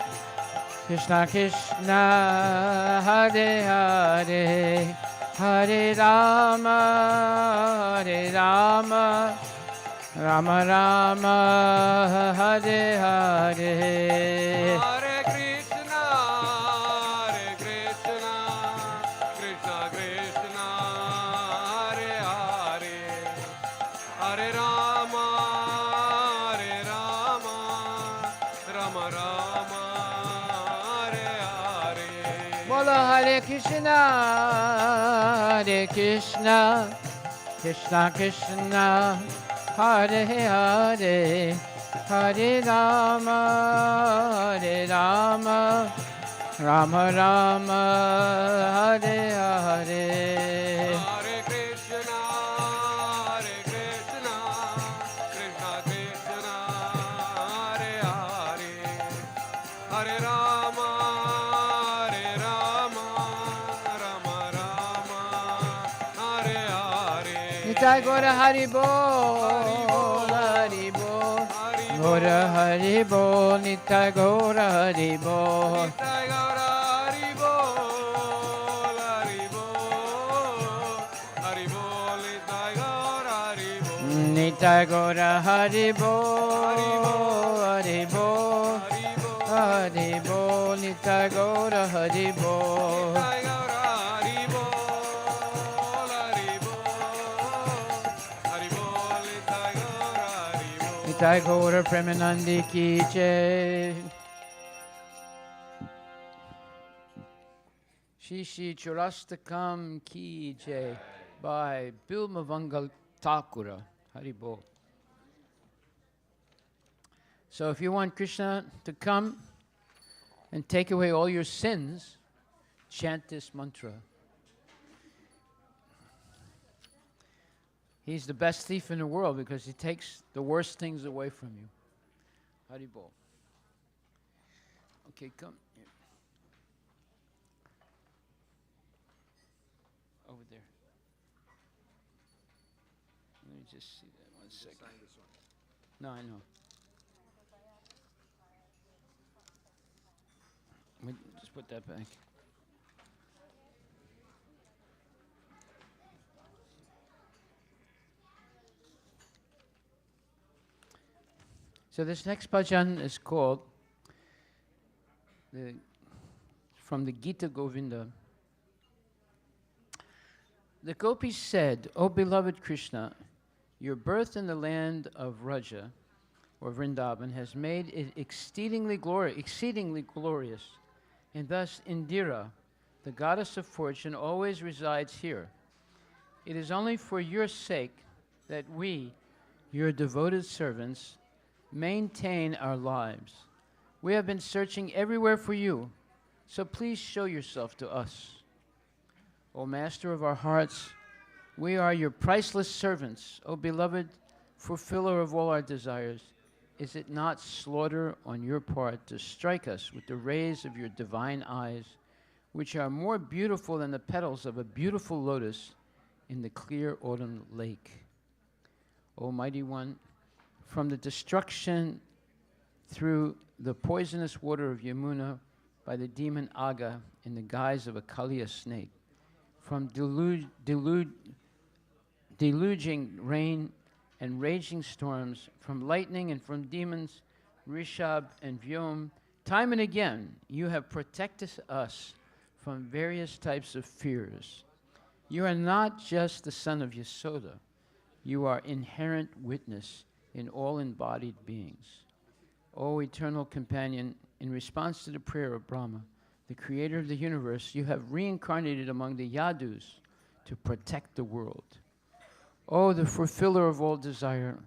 Krishna Krishna, Hare Hare, Hare Rama, Hare Rama, Rama Rama, Hare Hare. Hare Krishna, Krishna Krishna, Hare Hare, Hare Rama, Rama Rama, Hare Hare. Bola Hare Krishna, Hare Krishna, Krishna Krishna, Hare Hare, Hare Rama, Rama Rama, Hare Hare. Hare Krishna, Krishna Krishna, Hare Hare, Hare Rama, Rama Rama, Hare Hare. Nitai Gora Hari Bol, Hari Bol, Gora Hari Bol, Nitai Gora Hari Bol. Nitai Gaura Hari Bol, Hari Bol, Hari Bol, Nitai Gaura Hari Bol. Nitai Gora Hari Bol, Hari Bol, Hari Bol, Nitai Gora Hari Bol. Nitai Gaura Hari Bol, Hari Bol, Hari Bol, Nitai Gaura Hari Bol. Nitai Gora Premanandi Ki Jai. Shishi Churastakam Ki Jai by Bilmavangal Thakura. Hari Bol. So if you want Krishna to come and take away all your sins, chant this mantra. He's the best thief in the world because he takes the worst things away from you. Hari Bol. Okay, come here. Over there. Let me just see that 1 second. No, I know. Just put that back. So this next bhajan is called from the Gita Govinda. The gopis said, "O beloved Krishna, your birth in the land of Raja, or Vrindavan, has made it exceedingly glorious, and thus Indira, the goddess of fortune, always resides here. It is only for your sake that we, your devoted servants, maintain our lives. We have been searching everywhere for you, so please show yourself to us. O Master of our hearts, we are your priceless servants. O beloved fulfiller of all our desires, is it not slaughter on your part to strike us with the rays of your divine eyes, which are more beautiful than the petals of a beautiful lotus in the clear autumn lake? O Mighty One, from the destruction through the poisonous water of Yamuna by the demon Aga in the guise of a Kaliya snake, from deluging rain and raging storms, from lightning and from demons, Rishab and Vyom, time and again you have protected us from various types of fears. You are not just the son of Yasoda, you are inherent witness in all embodied beings. O eternal companion, in response to the prayer of Brahma, the creator of the universe, you have reincarnated among the Yadus to protect the world. O the fulfiller of all desire,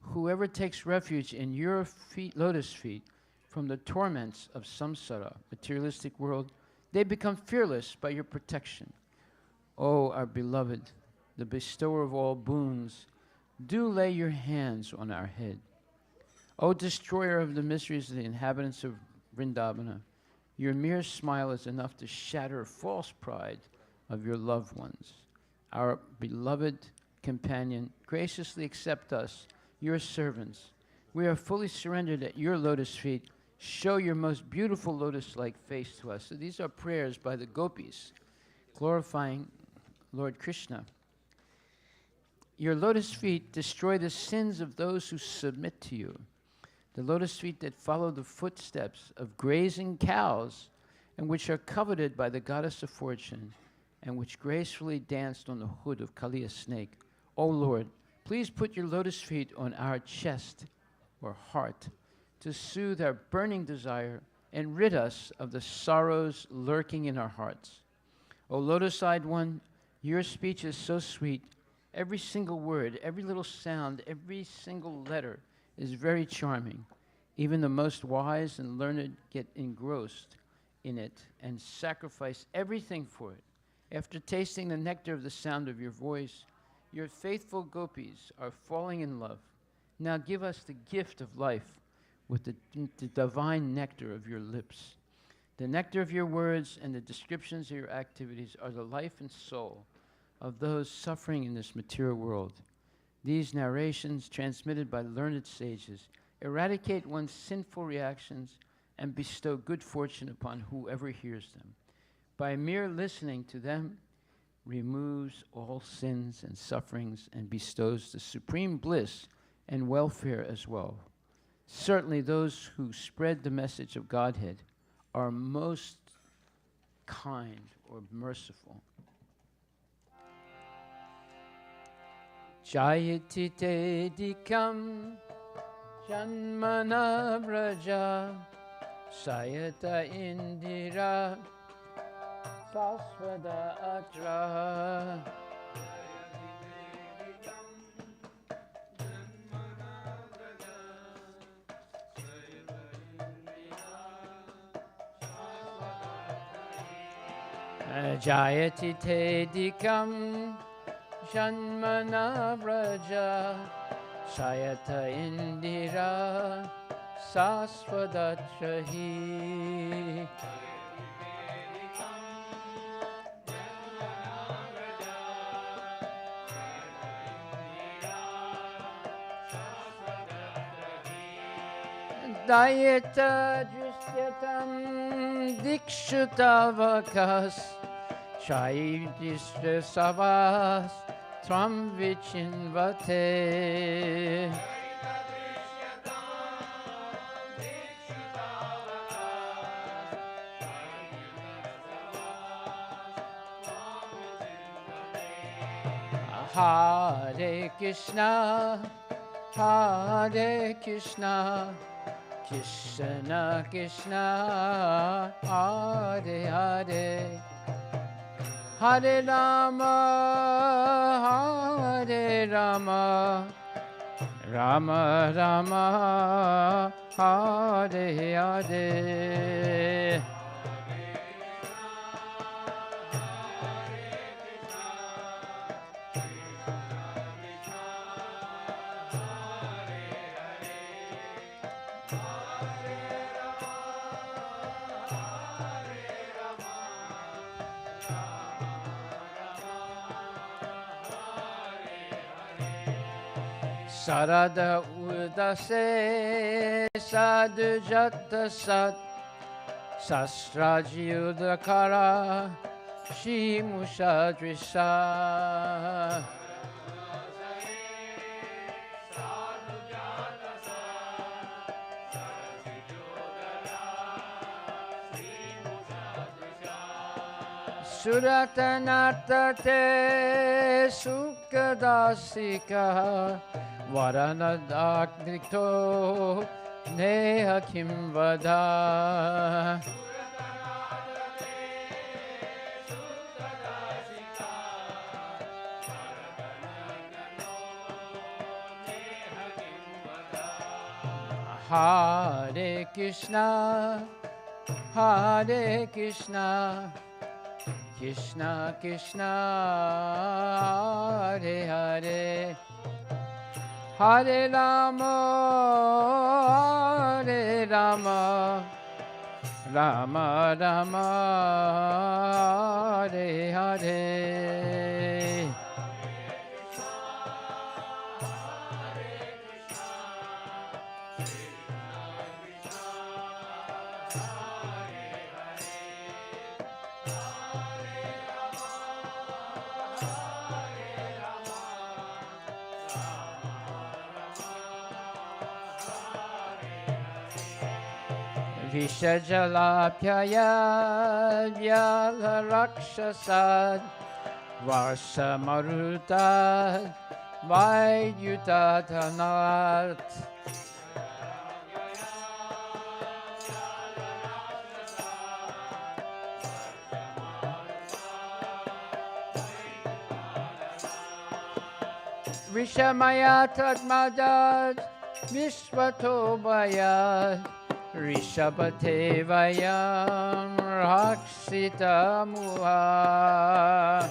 whoever takes refuge in your lotus feet from the torments of samsara, materialistic world, they become fearless by your protection. O our beloved, the bestower of all boons, do lay your hands on our head. O destroyer of the miseries of the inhabitants of Vrindavana, your mere smile is enough to shatter false pride of your loved ones. Our beloved companion, graciously accept us your servants. We are fully surrendered at your lotus feet. Show your most beautiful lotus-like face to us. So these are prayers by the gopis, glorifying Lord Krishna. Your lotus feet destroy the sins of those who submit to you. The lotus feet that follow the footsteps of grazing cows and which are coveted by the goddess of fortune and which gracefully danced on the hood of Kali's snake. O Lord, please put your lotus feet on our chest or heart to soothe our burning desire and rid us of the sorrows lurking in our hearts. O lotus-eyed one, your speech is so sweet. Every single word, every little sound, every single letter is very charming. Even the most wise and learned get engrossed in it and sacrifice everything for it. After tasting the nectar of the sound of your voice, your faithful gopis are falling in love. Now give us the gift of life with the divine nectar of your lips. The nectar of your words and the descriptions of your activities are the life and soul of those suffering in this material world. These narrations, transmitted by learned sages, eradicate one's sinful reactions and bestow good fortune upon whoever hears them. By mere listening to them, removes all sins and sufferings and bestows the supreme bliss and welfare as well. Certainly those who spread the message of Godhead are most kind or merciful. Jayati te dikam janmana vraja sayata indira sasvada atra. Jayati te dikam janmana vraja sayata indira sasvadatra hi. Dayeta drishyatam dikshutavakas Chaidishta savas tvam vichinvate. Hare Krishna, Hare Krishna, Krishna Krishna, Hare Hare. Hare Rama, Hare Rama, Rama Rama, Hare Hare. Sarada udase sadhu jata sat sastraji udakara shimushadrisa. Suratanatate sukadasika Varanadakdikto neha kim vada. Hare Krishna, Hare Krishna, Krishna Krishna, Hare Hare. Hare Rama, Hare Rama, Rama Rama, Hare Hare. Vishajalapyaya Vyala Rakshasad Varsamarutad Vaidutatanat Rishamayatad Madad Vishvatobayad Rishabhatevayam Raksita Muha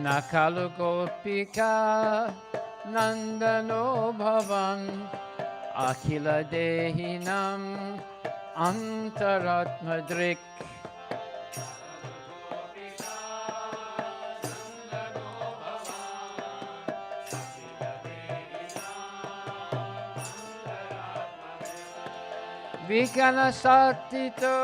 Nakalu Gopika Nandano Bhavan Akhila Dehinam Antaratmadrik Vikana Satito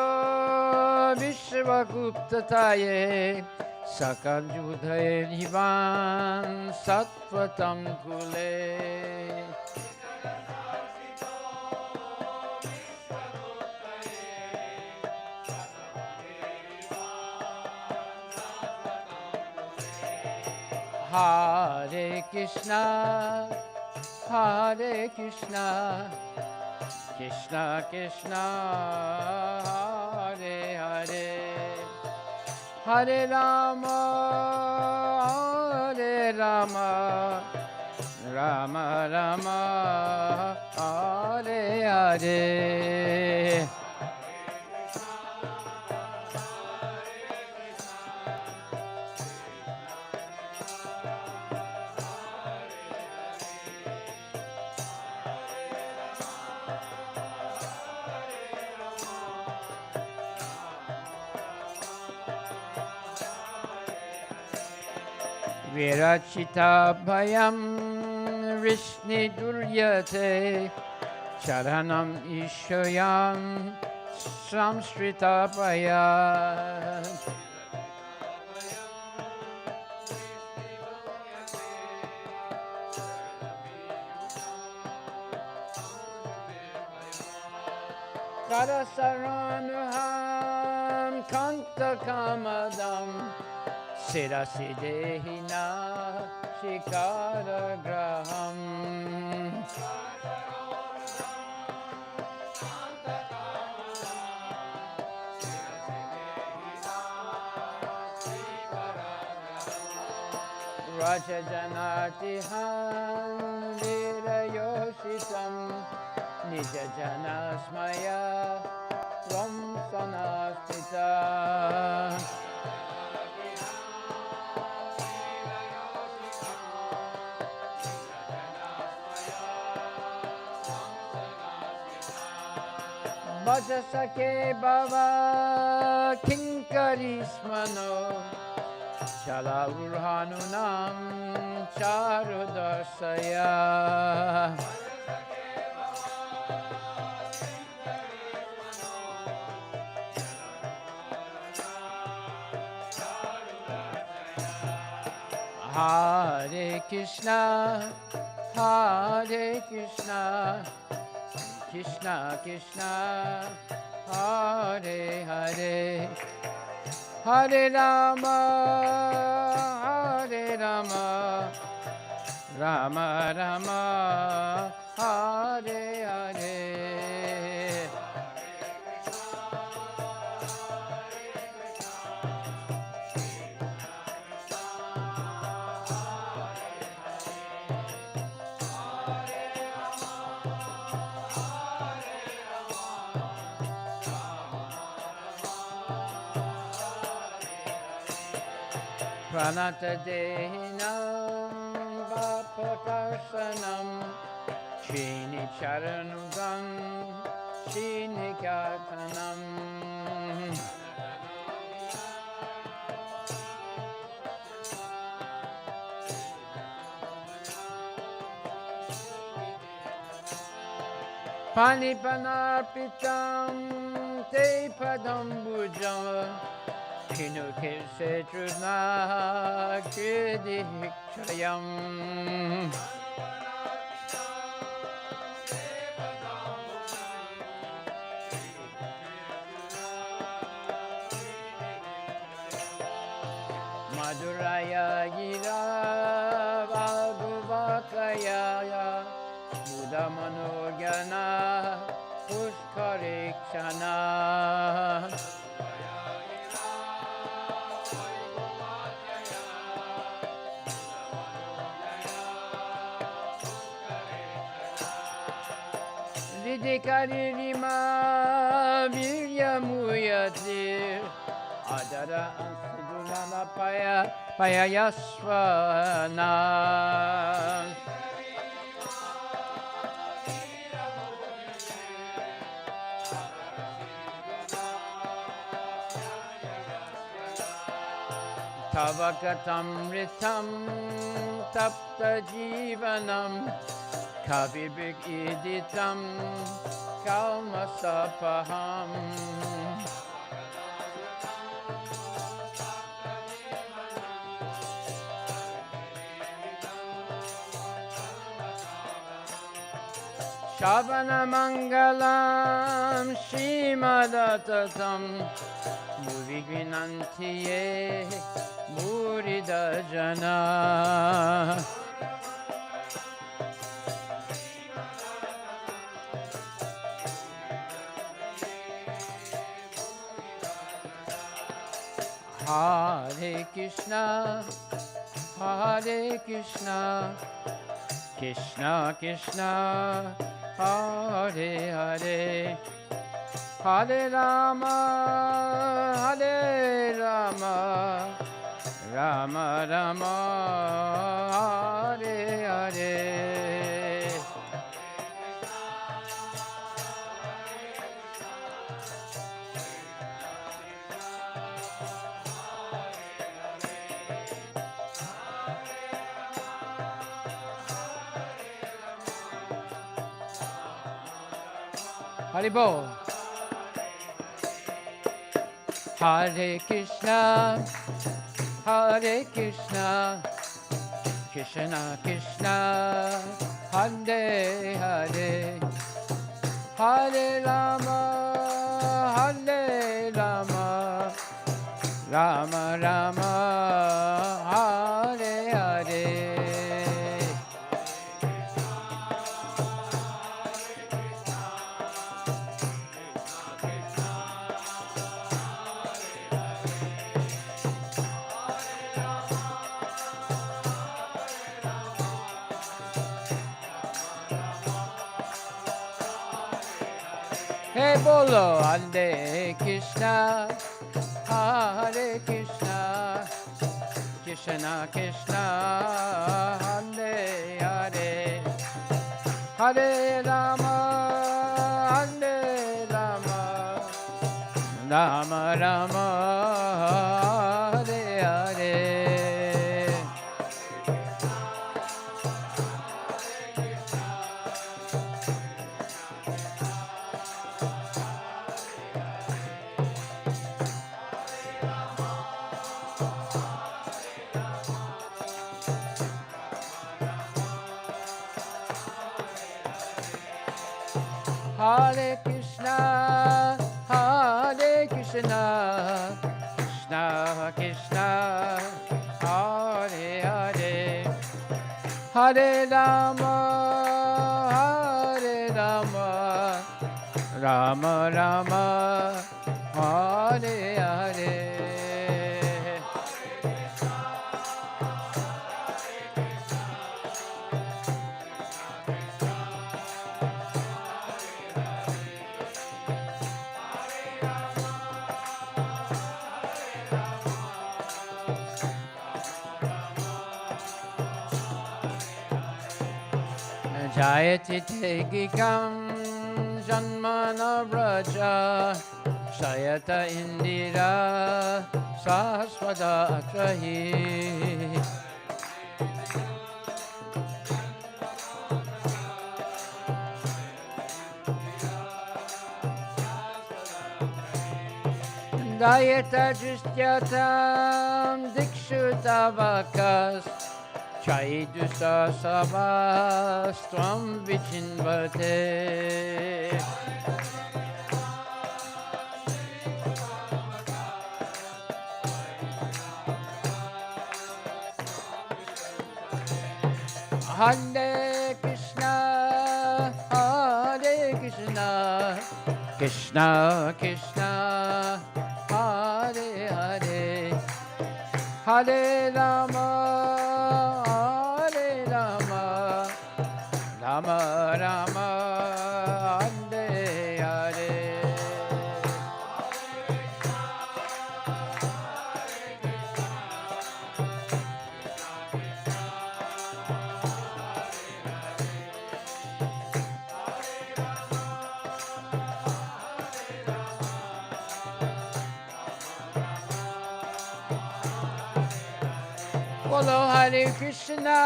Vishvaguptataye Sakanjudhaye Nivan Sattvatam Kule Hare Krishna, Hare Krishna, Krishna Krishna, Hare Hare, Hare Rama, Hare Rama, Rama Rama, Hare Hare. Virachita bhayam Vishni duryate Charanam ishayam Samsrita bhayam Karasaranaham Kanta kamadam Sirasi dehina shikara graham Raja janatiham virayoshitam Nija janasmaya ram sanastita Bhajasake bhava kinkarismano Chala urhanunam charudarsaya Hare Krishna, Hare Krishna Krishna Krishna, Hare Hare, Hare Rama, Hare Rama, Rama Rama, Hare Hare. Pranata dehinam vapakarsanam Shini charanugam Shini kartanam Panipanarpitam te padam bhujam Kinukise Trudna Kridikshayam Madhuraya Gira Vaguvakaya Buddhamanogana Pushkarikshana Vidikaririma Viryamuyatir Adara Ansidulana Payayasvana Tavakatam Ritam Tapta Jivanam Kavibik Iditam Kalmasapaham Shavana Mangalam Shimadatam Muriginantiye Muridajana Hare Krishna, Hare Krishna, Krishna Krishna, Hare Hare, Hare Rama, Hare Rama, Rama Rama, Hare Hare. Haribol. Hare Krishna, Hare Krishna, Krishna Krishna, Hare Hare, Hare Rama, Hare Rama, Rama Rama, Hare Hare. Hey bolo, Hare Krishna, Hare Krishna, Krishna Krishna, Hare Hare, Hare Rama, Hare Rama, Rama Rama, Hare Hare. Hare Krishna, Hare Krishna, Krishna Krishna, Hare Hare, Hare Rama, Hare Rama, Rama Rama, Hare Hare. Jayati Tegikam Janmana Vraja Shayata Indira Sahaswada Atrahi Dayeta Justyatam Dikshu Tavakas Chaidusa Sabastram Vichinvate Hare Krishna, Hare Krishna, Krishna Krishna, Hare Hare, Hare Rama, Hare Rama, Rama Rama, Hare Hare. Bolo Hare Krishna,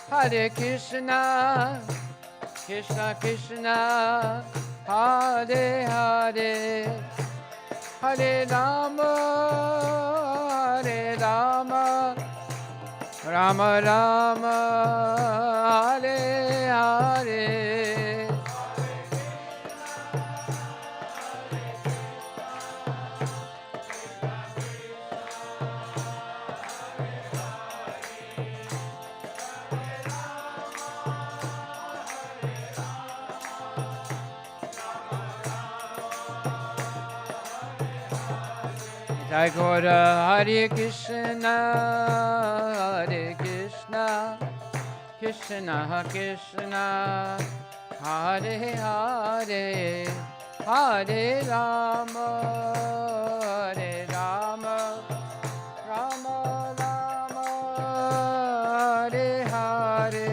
Hare Krishna, Krishna Krishna, Hare Hare, Hare Rama, Hare Rama, Rama Rama, Hare Hare. Jai Gaura Hare Krishna, Hare Krishna, Krishna Krishna, Hare Hare, Hare Rama, Hare Rama, Rama Rama, Hare Hare.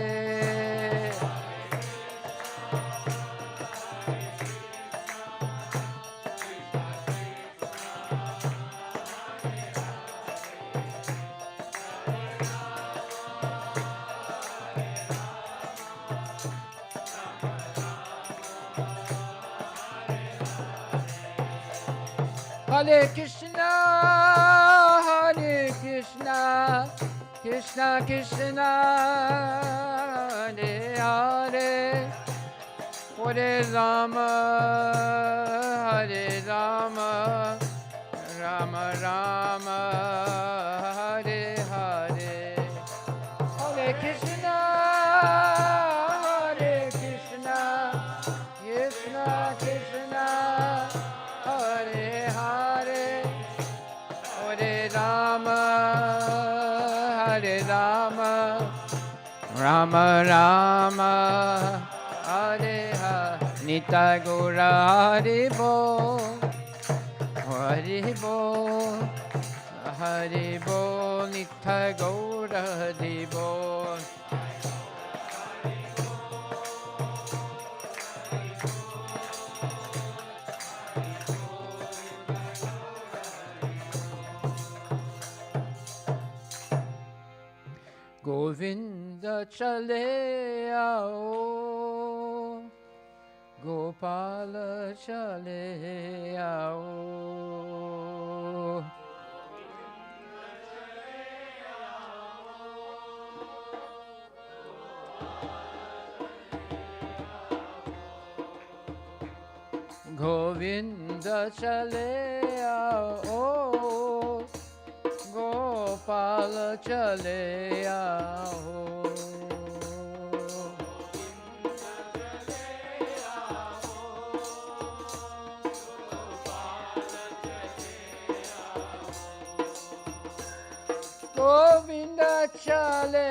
Hare Krishna, Hare Krishna, Krishna Krishna, Hare Hare, Hare Rama, Hare Rama, Rama Rama, Hare Hare, Hare Krishna, Hare Krishna, Krishna Krishna, Hare Hare, Hare Rama, Hare Rama, Rama Rama, Hare Hare. Nitai Gaura Hari Bol, Hari Bol, Hari Bol, Nitai Gaura Hari Bol. Govinda chale aao, Gopala chale aao. Govinda chale aao, Gopala chale aao. Govinda chale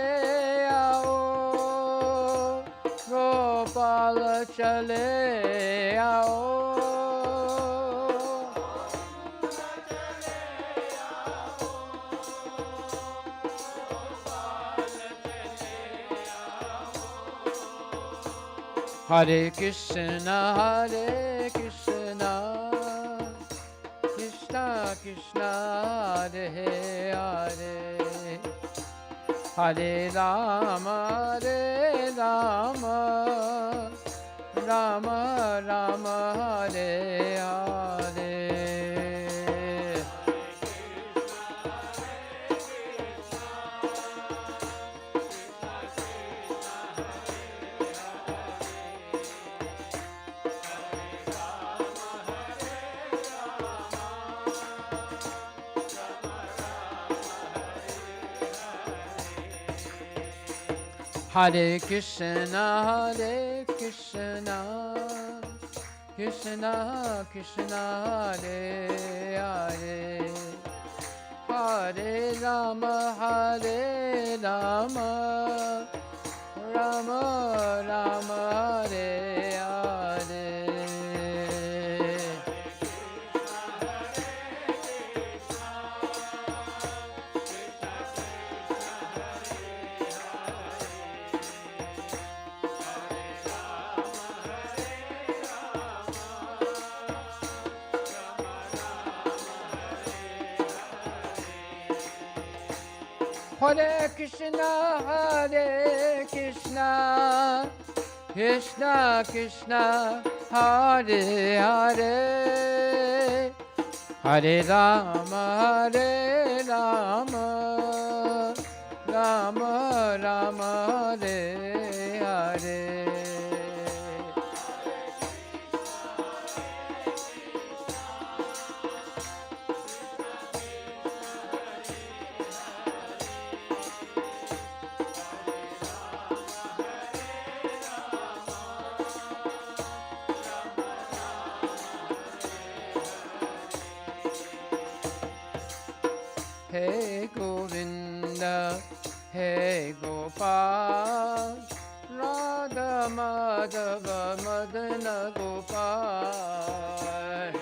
aao, Gopala chale aao. Hare Krishna, Hare Krishna, Krishna Krishna, Hare Hare, Hare Rama, Hare Rama, Rama Rama, Hare Hare. Hare Krishna, Krishna Krishna, Hare Hare, Hare Rama, Rama Rama, Hare Hare. Hare Krishna, Krishna Krishna, Hare Hare, Hare Rama, Rama Rama, Hare Hare. Hey Govinda, hey Gopal, Radha Madhava Madana Gopal.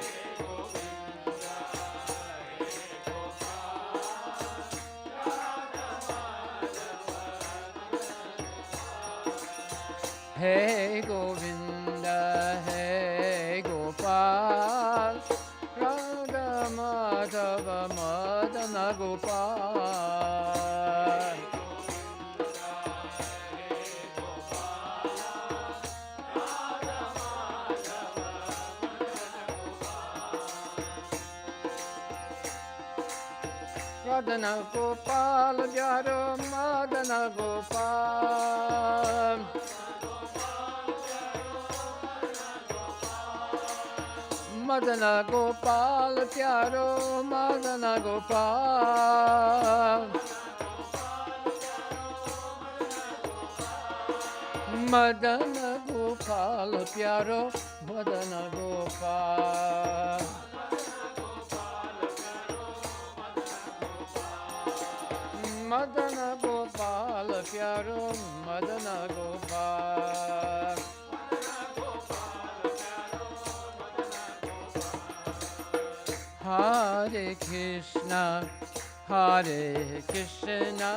Hey Govinda, hey Gopal, Radha Madhava Madana Gopal. Radhana Gopal, Pyaro Madana Gopal. Madana Gopal, Pyaro Madana Gopal. Madana Gopal, Pyaro Madana Gopal. Madana Gopal, Pyaro Madana Gopal. Hare Krishna, Hare Krishna,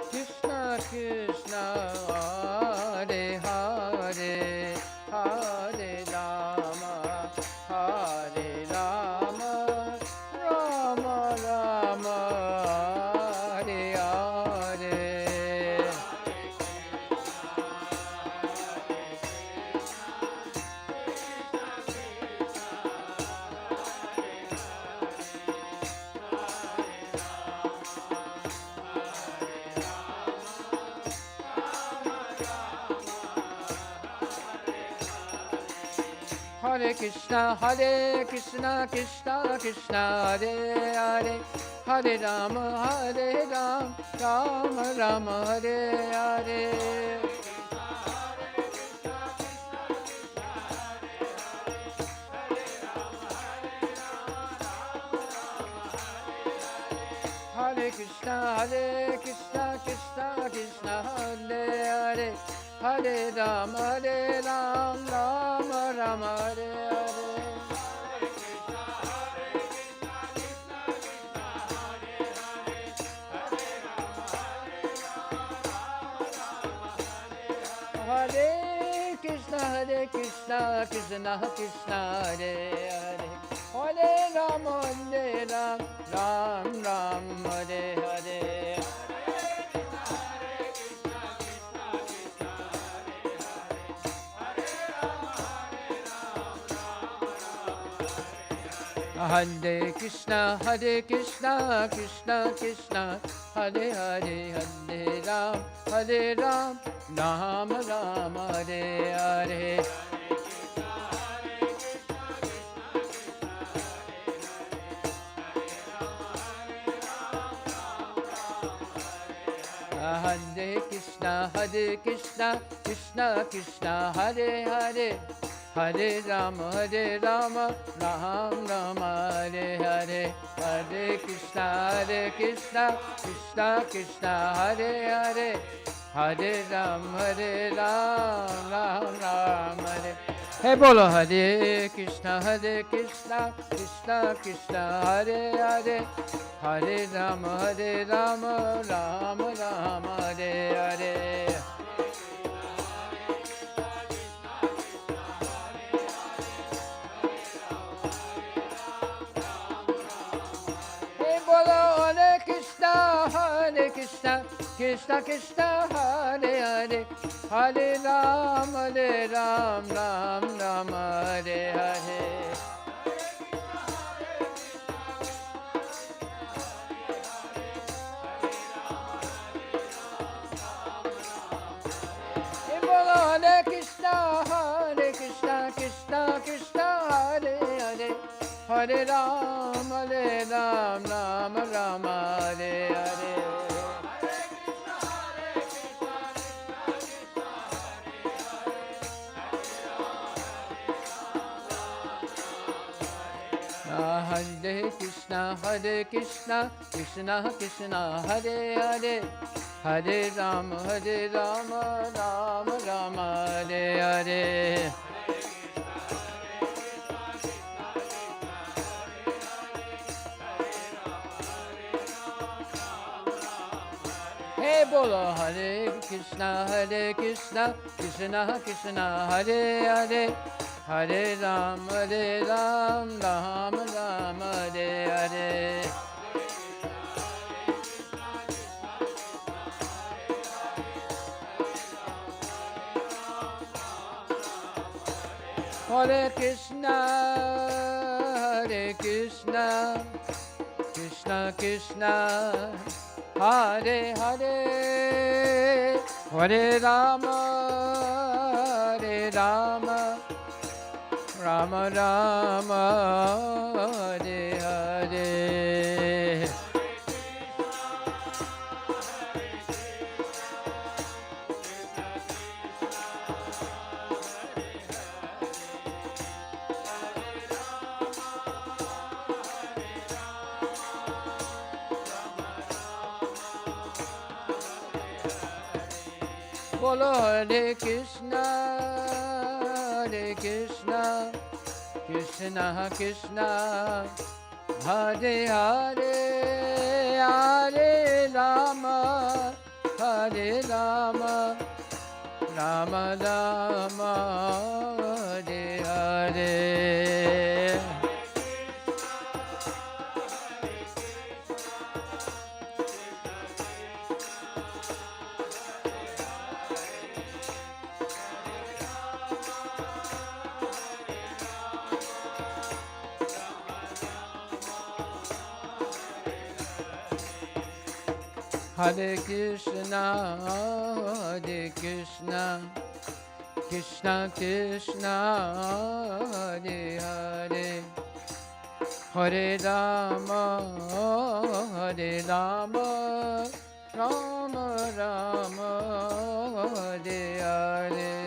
Krishna Krishna, Hare Hare, Hare Rama, Rama Rama, Hare Hare. Hare Krishna, Krishna Krishna, Hare Hare, Hare Rama, Rama Rama, Hare Hare. Hare Krishna, Krishna Krishna, Hare Hare, Hare Rama, Rama Rama, Hare Hare. Hare Krishna, Krishna Krishna, Hare Hare, Hare Rama, Ram, Hare Hare. Hare Krishna, Krishna Krishna, Hare Hare, Hare Ram, Rama Rama, Hare Hare. Hare Krishna, Krishna Krishna, Hare Hare, Hare Rama, Rama Rama, Hare Hare, Hare Krishna, Krishna Krishna, Hare Hare, Hare Rama, Rama Rama, Hare. Hey bolo Hare Krishna, Krishna Krishna, Hare Hare, Hare Rama, Rama Rama, Hare Hare. Hey bolo Hare Krishna, Krishna Krishna, Hare Hare, Hare Ram, Ram Ram, Hare Hare. Hey bolo Hare Krishna, Krishna Krishna, Hare Hare, Hare Ram, Ram Rama, Hare Hare. Hare Krishna, Krishna Krishna, Hare Hare, Hare Rama, Rama Rama, Hare Hare. Hey bolo Hare Krishna, Krishna Krishna, Hare Hare, Hare Ram, Rama Rama, Hare Hare. Hare Krishna, Krishna Krishna, Hare Hare, Hare Rama, Rama Rama, Hare Hare. Bolo Hare Krishna, Krishna Krishna, Hare Hare, Hare Rama, Rama Rama, Hare Hare. Hare Krishna, Krishna Krishna, Hare Hare, Hare Rama, Rama Rama, Hare Hare.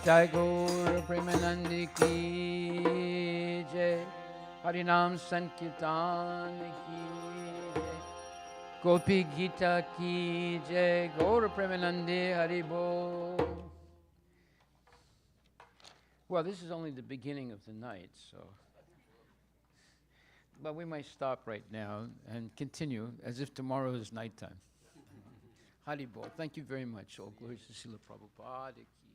Jai Gaur Premanandi ki Jai, Harinam Sankirtan ki Jai, Gopi Gita ki Jai, Gaur Premanandi Haribo. Well, this is only the beginning of the night, so. But we might stop right now and continue as if tomorrow is nighttime. Haribo. Thank you very much. All glories to Srila Prabhupada ki